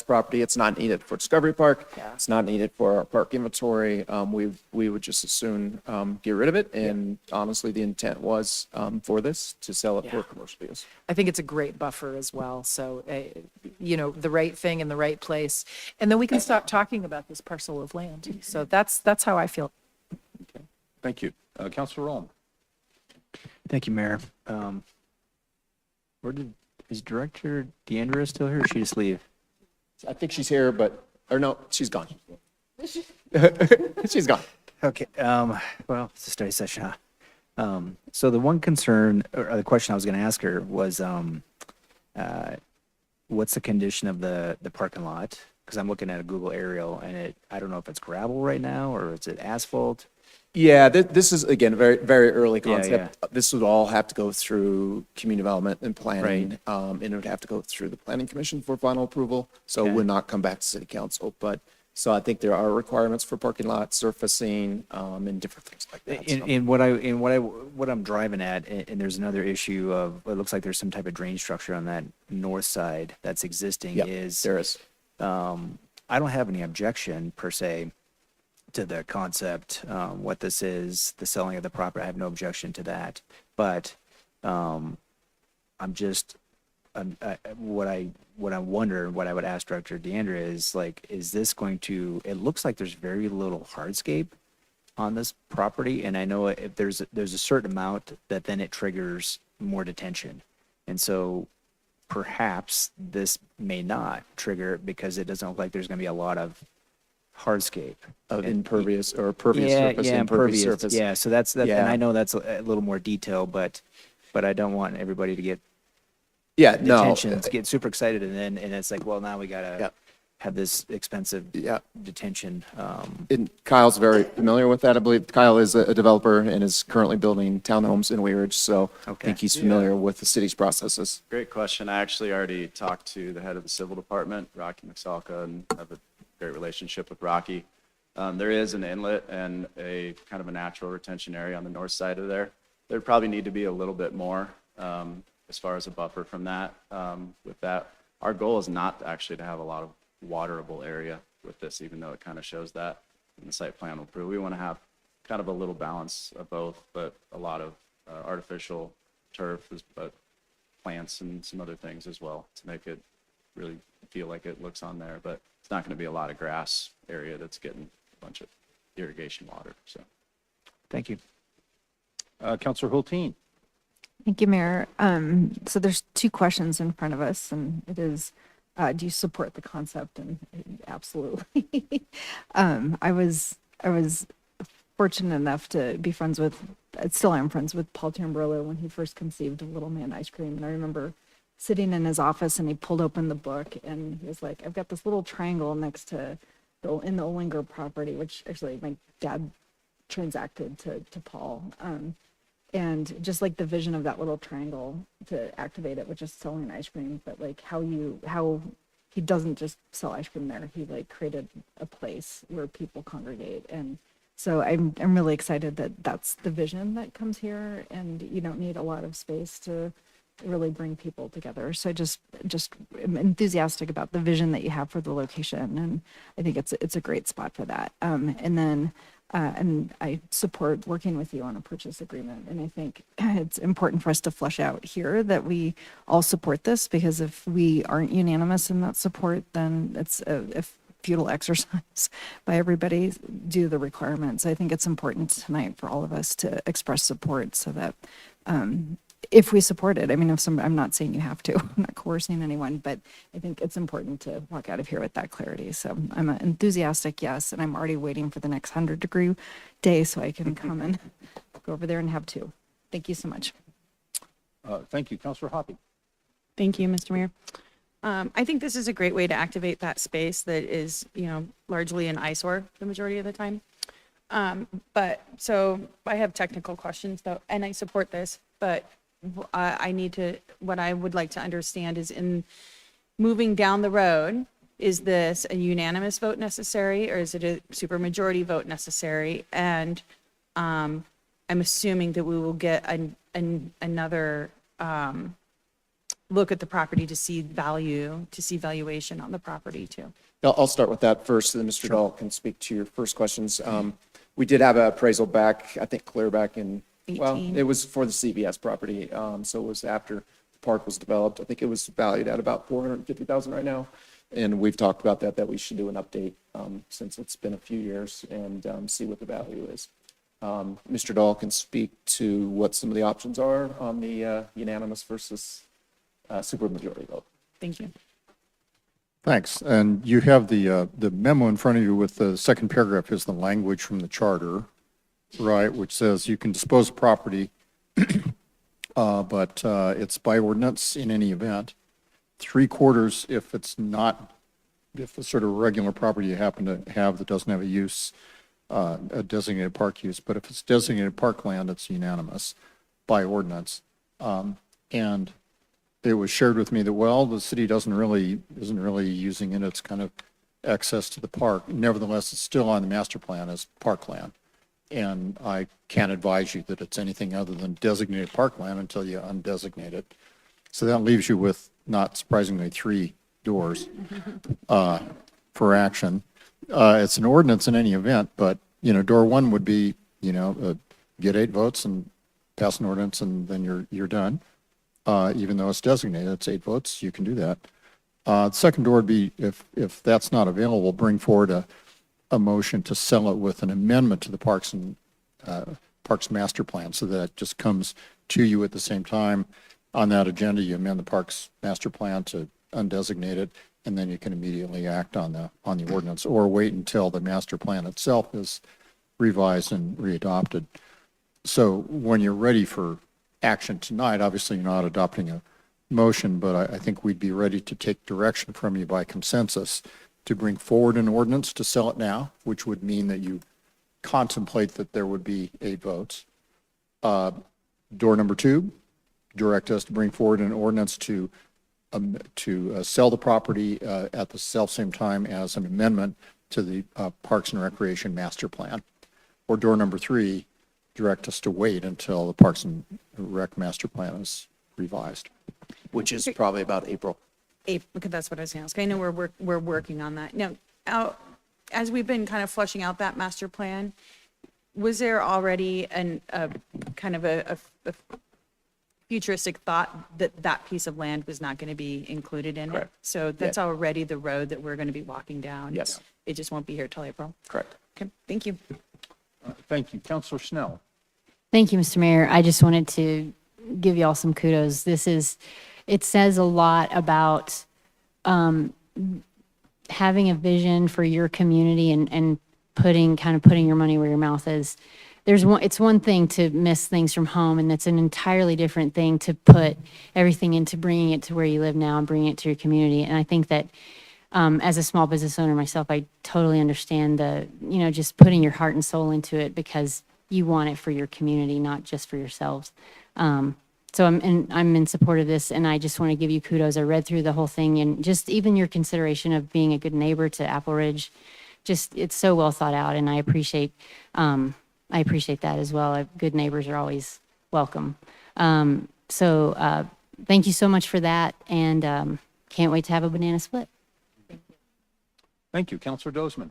property. It's not needed for Discovery Park. Yeah. It's not needed for our park inventory. We would just as soon get rid of it. And honestly, the intent was for this to sell it for commercial use. I think it's a great buffer as well. So, the right thing in the right place. And then we can stop talking about this parcel of land. So that's how I feel. Okay. Thank you. Councilor Rome. Thank you, Mayor. Where did Is Director Deandra still here, or she just leave? I think she's here, but, or no, she's gone. She's gone. Okay, well, it's a study session, huh? So the one concern, or the question I was gonna ask her was, what's the condition of the parking lot? Because I'm looking at a Google aerial, and I don't know if it's gravel right now, or is it asphalt? Yeah, this is, again, very, very early Yeah, concept. This would all have to go through community development and planning. And it would have to go through the planning commission for final approval. So it Okay. would not come back to city council. But, so I think there are requirements for parking lot surfacing, and different things like that. So- In what I'm driving at, and there's another issue of, it looks like there's some type of drain structure on that north side that's existing, Yep, is, there is. I don't have any objection per se to the concept, what this is, the selling of the property. I have no objection to that. But what I wonder, what I would ask Director Deandra is, like, is this going to, it looks like there's very little hardscape on this property, and I know if there's a certain amount that then it triggers more detention. And so perhaps this may not trigger it because it doesn't look like there's going to be a lot of hardscape. Of impervious or pervious surface, impervious surface. Yeah, so that's that, and Yeah. I know that's a little more detail, but I don't want everybody to get Yeah, no. detention, to get super excited, and it's like, well, now we gotta Yeah. have this expensive Yeah. detention. And Kyle's very familiar with that. I believe Kyle is a developer and is currently building townhomes in Wee Ridge. So I Okay. think he's familiar with the city's processes. Great question. I actually already talked to the head of the civil department, Rocky McSalka, and have a great relationship with Rocky. There is an inlet and a kind of a natural retention area on the north side of there. There'd probably need to be a little bit more as far as a buffer from that. With that, our goal is not actually to have a lot of waterable area with this, even though it kind of shows that in the site plan will prove. We want to have kind of a little balance of both, but a lot of artificial turf, but plants and some other things as well to make it really feel like it looks on there. But it's not going to be a lot of grass area that's getting a bunch of irrigation water. So, Thank you. Counselor Hulteen. Thank you, Mayor. So there's two questions in front of us, and it is, do you support the concept? And absolutely. I was fortunate enough to be friends with, still am friends with Paul Tamburello when he first conceived Little Man Ice Cream. And I remember sitting in his office and he pulled open the book and he was like, I've got this little triangle next to in the Olinger property, which actually my dad transacted to Paul. And just like the vision of that little triangle to activate it with just selling ice cream, but like how he doesn't just sell ice cream there. He like created a place where people congregate. And so I'm really excited that that's the vision that comes here, and you don't need a lot of space to really bring people together. So I just am enthusiastic about the vision that you have for the location, and I think it's a great spot for that. And I support working with you on a purchase agreement. And I think it's important for us to flesh out here that we all support this, because if we aren't unanimous in that support, then it's a futile exercise by everybody due to the requirements. I think it's important tonight for all of us to express support so that if we support it, I mean, I'm not saying you have to, I'm not coercing anyone, but I think it's important to walk out of here with that clarity. So I'm an enthusiastic yes, and I'm already waiting for the next 100-degree day so I can come and go over there and have two. Thank you so much. Thank you. Counselor Hoppy. Thank you, Mr. Mayor. I think this is a great way to activate that space that is, largely an eyesore the majority of the time. But so I have technical questions though, and I support this, but what I would like to understand is, in moving down the road, is this a unanimous vote necessary, or is it a supermajority vote necessary? And I'm assuming that we will get another look at the property to see valuation on the property too. I'll start with that first, and then Mr. Dahl can speak to your first questions. We did have an appraisal back, I think clear back in, well, 18. it was for the CVS property. So it was after the park was developed. I think it was valued at about $450,000 right now. And we've talked about that we should do an update since it's been a few years and see what the value is. Mr. Dahl can speak to what some of the options are on the unanimous versus supermajority vote. Thank you. Thanks. And you have the memo in front of you with the second paragraph is the language from the charter, right, which says you can dispose of property, but it's by ordinance in any event. 3/4 if it's not, if it's sort of regular property you happen to have that doesn't have a use, a designated park use, but if it's designated parkland, it's unanimous by ordinance. And it was shared with me that, well, the city isn't really using it. It's kind of access to the park. Nevertheless, it's still on the master plan as parkland. And I can't advise you that it's anything other than designated parkland until you undesignate it. So that leaves you with, not surprisingly, 3 doors for action. It's an ordinance in any event, but, door 1 would be, get 8 votes and pass an ordinance, and then you're done. Even though it's designated, it's 8 votes, you can do that. The second door would be, if that's not available, bring forward a motion to sell it with an amendment to the Parks Master Plan, so that it just comes to you at the same time. On that agenda, you amend the Parks Master Plan to undesignate it, and then you can immediately act on the ordinance, or wait until the master plan itself is revised and readopted. So when you're ready for action tonight, obviously you're not adopting a motion, but I think we'd be ready to take direction from you by consensus to bring forward an ordinance to sell it now, which would mean that you contemplate that there would be 8 votes. Door number 2, direct us to bring forward an ordinance to sell the property at the same time as an amendment to the Parks and Recreation Master Plan. Or door number 3, direct us to wait until the Parks and Rec Master Plan is revised. Which is probably about April. Because that's what I was going to ask. I know we're working on that. Now, as we've been kind of fleshing out that master plan, was there already a kind of a futuristic thought that that piece of land was not going to be included in it? Correct. So that's already the road that we're going to be walking down? Yes. It just won't be here till April? Correct. Okay, thank you. Thank you. Counselor Snell. Thank you, Mr. Mayor. I just wanted to give y'all some kudos. It says a lot about having a vision for your community and putting your money where your mouth is. It's one thing to miss things from home, and it's an entirely different thing to put everything into bringing it to where you live now and bringing it to your community. And I think that as a small business owner myself, I totally understand just putting your heart and soul into it because you want it for your community, not just for yourselves. So I'm in support of this, and I just want to give you kudos. I read through the whole thing, and just even your consideration of being a good neighbor to Apple Ridge, it's so well thought out, and I appreciate that as well. Good neighbors are always welcome. So thank you so much for that, and can't wait to have a banana split. Thank you. Counselor Dozeman.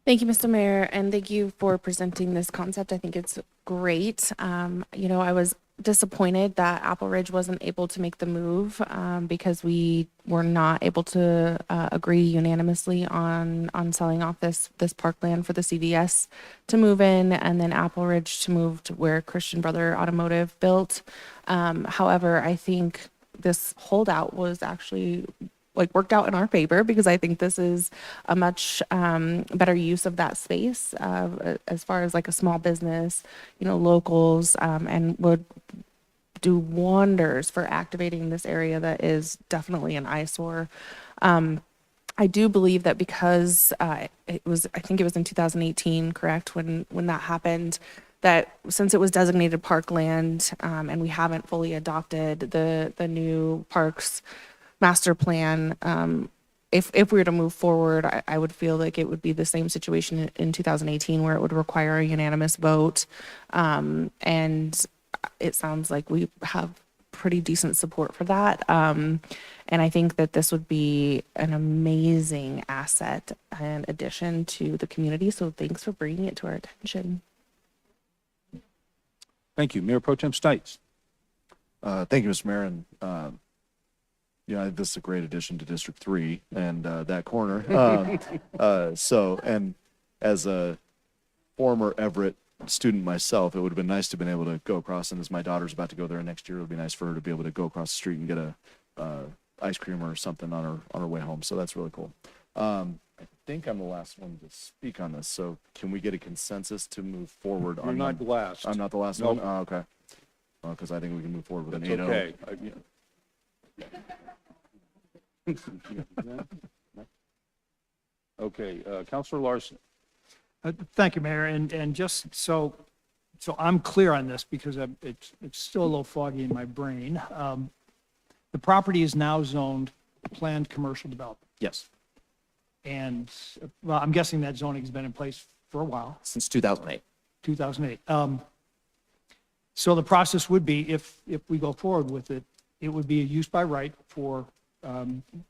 Thank you, Mr. Mayor, and thank you for presenting this concept. I think it's great. I was disappointed that Apple Ridge wasn't able to make the move because we were not able to agree unanimously on selling off this parkland for the CVS to move in, and then Apple Ridge to move to where Christian Brother Automotive built. However, I think this holdout was actually worked out in our favor, because I think this is a much better use of that space as far as a small business, locals, and would do wonders for activating this area that is definitely an eyesore. I do believe that because I think it was in 2018, correct, when that happened, that since it was designated parkland and we haven't fully adopted the new parks master plan, if we were to move forward, I would feel like it would be the same situation in 2018 where it would require a unanimous vote. And it sounds like we have pretty decent support for that. And I think that this would be an amazing asset and addition to the community. So thanks for bringing it to our attention. Thank you. Mayor Pro Tem Stites. Thank you, Mr. Mayor. And, this is a great addition to District 3 and that corner. And as a former Everett student myself, it would have been nice to have been able to go across, and as my daughter's about to go there next year, it would be nice for her to be able to go across the street and get a ice cream or something on her way home. So that's really cool. I think I'm the last one to speak on this. So can we get a consensus to move forward? You're not the last. I'm not the last Nope. one? Oh, okay. Well, because I think we can move forward with an That's 8-0. okay. Okay, Counselor Larson. Thank you, Mayor. And just so I'm clear on this, because it's still a little foggy in my brain. The property is now zoned planned commercial development. Yes, And, well, I'm guessing that zoning's been in place for a while, since 2008. 2008. So the process would be, if we go forward with it, it would be a use by right for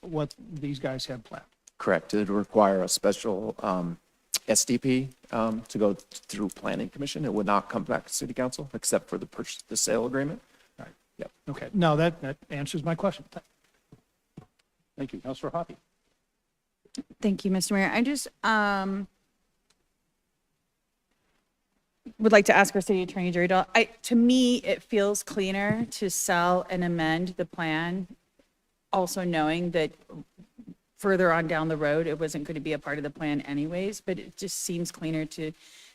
what these guys have planned. Correct. It would require a special SDP to go through Planning Commission. It would not come back to City Council except for the sale agreement. Right. Yep. Okay, no, that answers my question. Thank you. Counselor Hoppy. Thank you, Mr. Mayor. I just would like to ask our city attorney, Jerry Dahl, to me, it feels cleaner to sell and amend the plan, also knowing that further on down the road, it wasn't going to be a part of the plan anyways, but it just seems cleaner to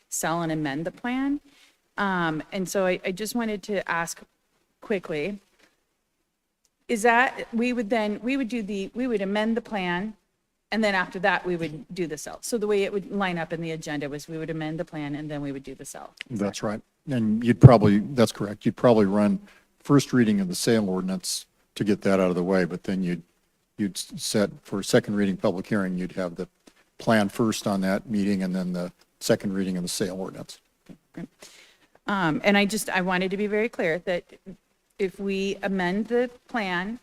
sell and amend the plan. And so I just wanted to ask quickly, is that, we would amend the plan, and then after that, we would do the sell. So the way it would line up in the agenda was we would amend the plan and then we would do the sell. That's right. And that's correct. You'd probably run first reading of the sale ordinance to get that out of the way, but then you'd set for second reading public hearing, you'd have the plan first on that meeting and then the second reading of the sale ordinance. And I wanted to be very clear that if we amend the plan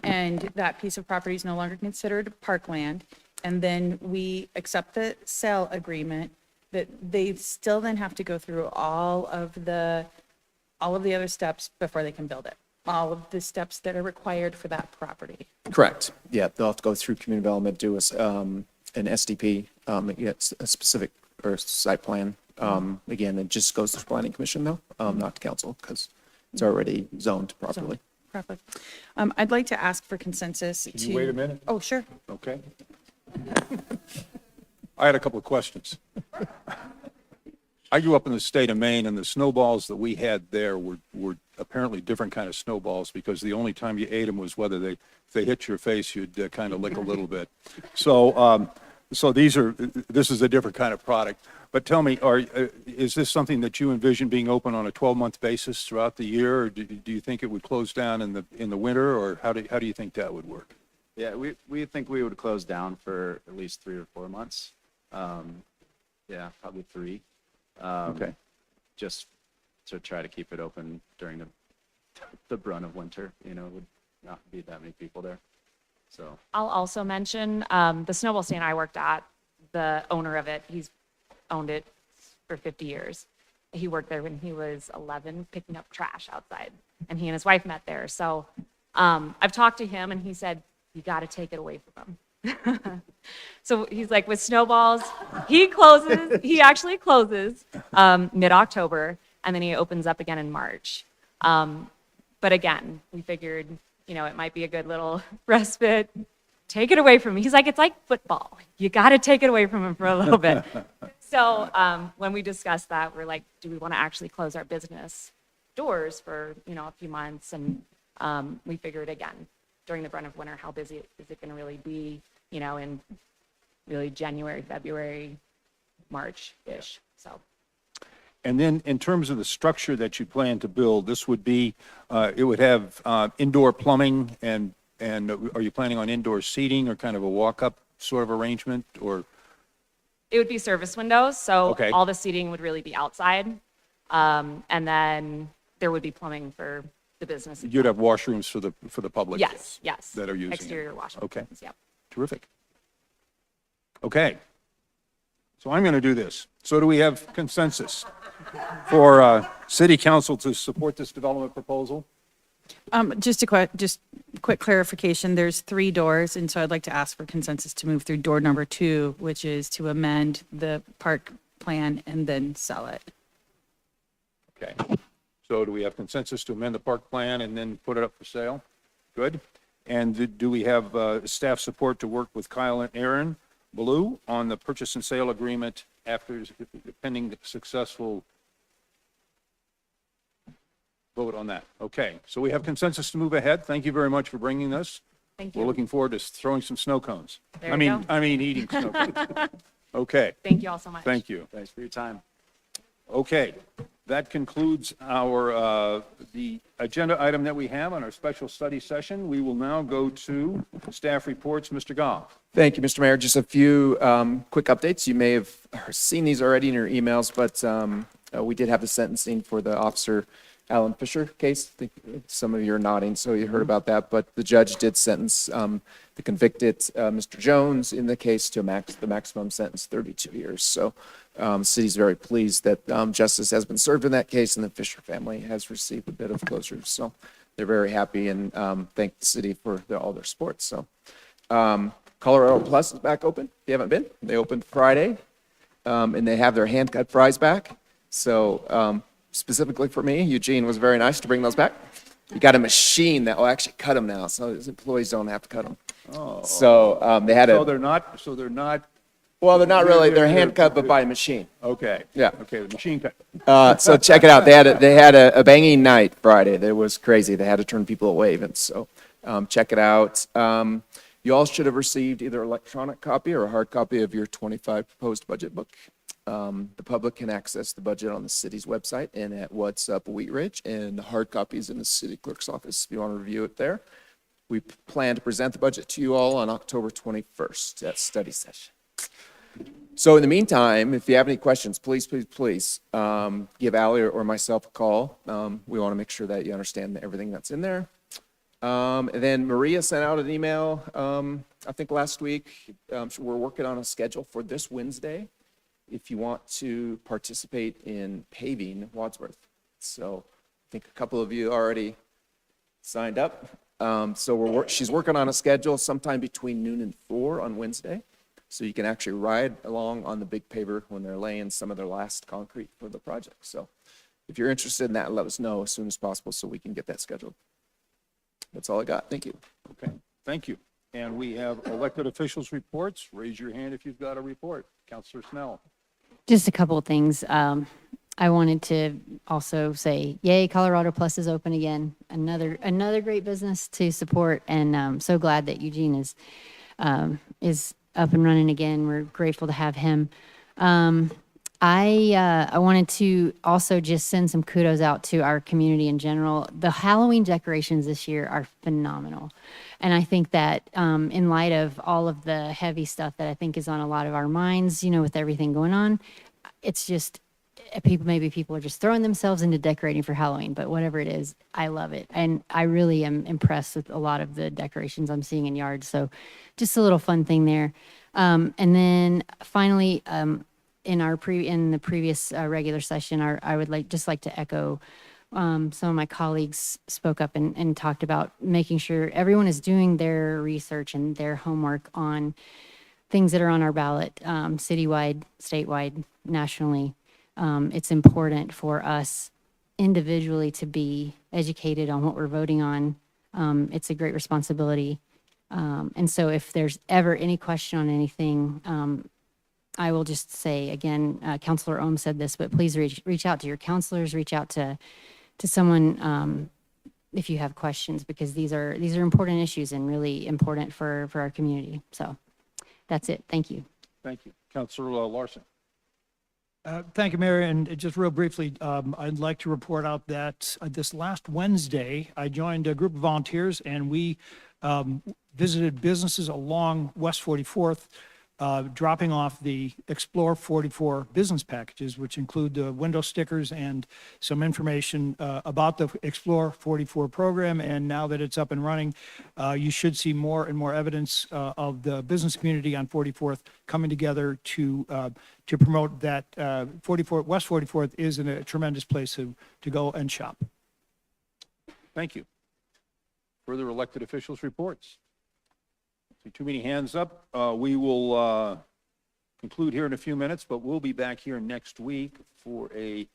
and that piece of property is no longer considered parkland, and then we accept the sale agreement, that they still then have to go through all of the other steps before they can build it. All of the steps that are required for that property. Correct. Yeah, they'll have to go through community development, do an SDP, get a specific or site plan. Again, it just goes to Planning Commission though, not to council, because it's already zoned properly. Properly. I'd like to ask for consensus to. Can you wait a minute? Oh, sure. Okay. I had a couple of questions. I grew up in the state of Maine, and the snowballs that we had there were apparently different kind of snowballs, because the only time you ate them was whether if they hit your face, you'd kind of lick a little bit. So this is a different kind of product. But tell me, is this something that you envision being open on a 12-month basis throughout the year, or do you think it would close down in the winter, or how do you think that would work? Yeah, we think we would close down for at least 3 or 4 months. Yeah, probably 3. Okay. Just to try to keep it open during the brunt of winter, would not be that many people there. So I'll also mention the snowball stand I worked at, the owner of it, he's owned it for 50 years. He worked there when he was 11, picking up trash outside, and he and his wife met there. So I've talked to him, and he said, you got to take it away from him. So he's like, with snowballs, he actually closes mid-October, and then he opens up again in March. But again, we figured, it might be a good little respite. Take it away from him. He's like, it's like football. You got to take it away from him for a little bit. So when we discussed that, we're like, do we want to actually close our business doors for, a few months? And we figured, again, during the brunt of winter, how busy is it going to really be, in really January, February, March-ish. So. And then in terms of the structure that you plan to build, this would be, it would have indoor plumbing, and are you planning on indoor seating or kind of a walk-up sort of arrangement, or? It would be service windows, so Okay. all the seating would really be outside. And then there would be plumbing for the business. You'd have washrooms for the public? Yes, yes. That are using it. Exterior washrooms. Okay. Yep. Terrific. Okay. So I'm going to do this. So do we have consensus for city council to support this development proposal? Just quick clarification, there's 3 doors, and so I'd like to ask for consensus to move through door number 2, which is to amend the park plan and then sell it. Okay. So do we have consensus to amend the park plan and then put it up for sale? Good. And do we have staff support to work with Kyle and Aaron Baloo on the purchase and sale agreement after pending the successful vote on that? Okay, so we have consensus to move ahead. Thank you very much for bringing this. Thank you. We're looking forward to throwing some snow cones. There you go. I mean, eating snow cones. Okay. Thank you all so much. Thank you. Thanks for your time. Okay, that concludes our, the agenda item that we have on our special study session. We will now go to staff reports. Mr. Goff. Thank you, Mr. Mayor. Just a few quick updates. You may have seen these already in your emails, but we did have the sentencing for the Officer Alan Fisher case. I think some of you are nodding, so you heard about that. But the judge did sentence the convicted Mr. Jones in the case to the maximum sentence, 32 years. So the city's very pleased that justice has been served in that case, and the Fisher family has received a bit of closure. So they're very happy and thank the city for all their support. So Colorado Plus is back open. If you haven't been, they opened Friday, and they have their hand-cut fries back. So specifically for me, Eugene was very nice to bring those back. You got a machine that will actually cut them now, so his employees don't have to cut them. Oh. So they had So they're not, well, they're not really, they're hand cut, but by a machine. okay. Yeah. Okay, the machine cut. So check it out. They had a banging night Friday. That was crazy. They had to turn people away even. So check it out. You all should have received either electronic copy or a hard copy of your 25 proposed budget book. The public can access the budget on the city's website and at What's Up Wheat Ridge, and the hard copies in the city clerk's office if you want to review it there. We plan to present the budget to you all on October 21st at study session. So in the meantime, if you have any questions, please give Ally or myself a call. We want to make sure that you understand everything that's in there. And then Maria sent out an email, I think last week. We're working on a schedule for this Wednesday if you want to participate in paving Wadsworth. So I think a couple of you already signed up. So she's working on a schedule sometime between noon and 4 on Wednesday. So you can actually ride along on the big paver when they're laying some of their last concrete for the project. So if you're interested in that, let us know as soon as possible so we can get that scheduled. That's all I got. Thank you. Okay, thank you. And we have elected officials' reports. Raise your hand if you've got a report. Councilor Snell. Just a couple of things. I wanted to also say, yay, Colorado Plus is open again. Another great business to support, and I'm so glad that Eugene is up and running again. We're grateful to have him. I wanted to also just send some kudos out to our community in general. The Halloween decorations this year are phenomenal. And I think that in light of all of the heavy stuff that I think is on a lot of our minds, with everything going on, it's just maybe people are just throwing themselves into decorating for Halloween, but whatever it is, I love it. And I really am impressed with a lot of the decorations I'm seeing in yards. So just a little fun thing there. And then finally, in the previous regular session, I would just like to echo some of my colleagues spoke up and talked about making sure everyone is doing their research and their homework on things that are on our ballot, citywide, statewide, nationally. It's important for us individually to be educated on what we're voting on. It's a great responsibility. And so if there's ever any question on anything, I will just say again, Councilor Ohm said this, but please reach out to your counselors, reach out to someone if you have questions, because these are important issues and really important for our community. So that's it. Thank you. Thank you. Councilor Larson. Thank you, Mayor. And just real briefly, I'd like to report out that this last Wednesday, I joined a group of volunteers and we visited businesses along West 44th, dropping off the Explore 44 business packages, which include the window stickers and some information about the Explore 44 program. And now that it's up and running, you should see more and more evidence of the business community on 44th coming together to promote that. West 44th is a tremendous place to go and shop. Thank you. Further elected officials' reports. See too many hands up. We will conclude here in a few minutes, but we'll be back here next week for a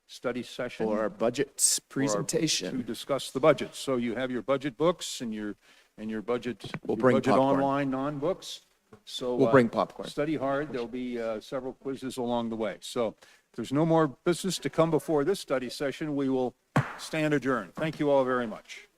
study session. For our budget To presentation. discuss the budget. So you have your budget books and your budget. We'll your bring budget popcorn. online non-books. So. We'll bring popcorn. Study hard. There'll be several quizzes along the way. So if there's no more business to come before this study session, we will stand adjourned. Thank you all very much.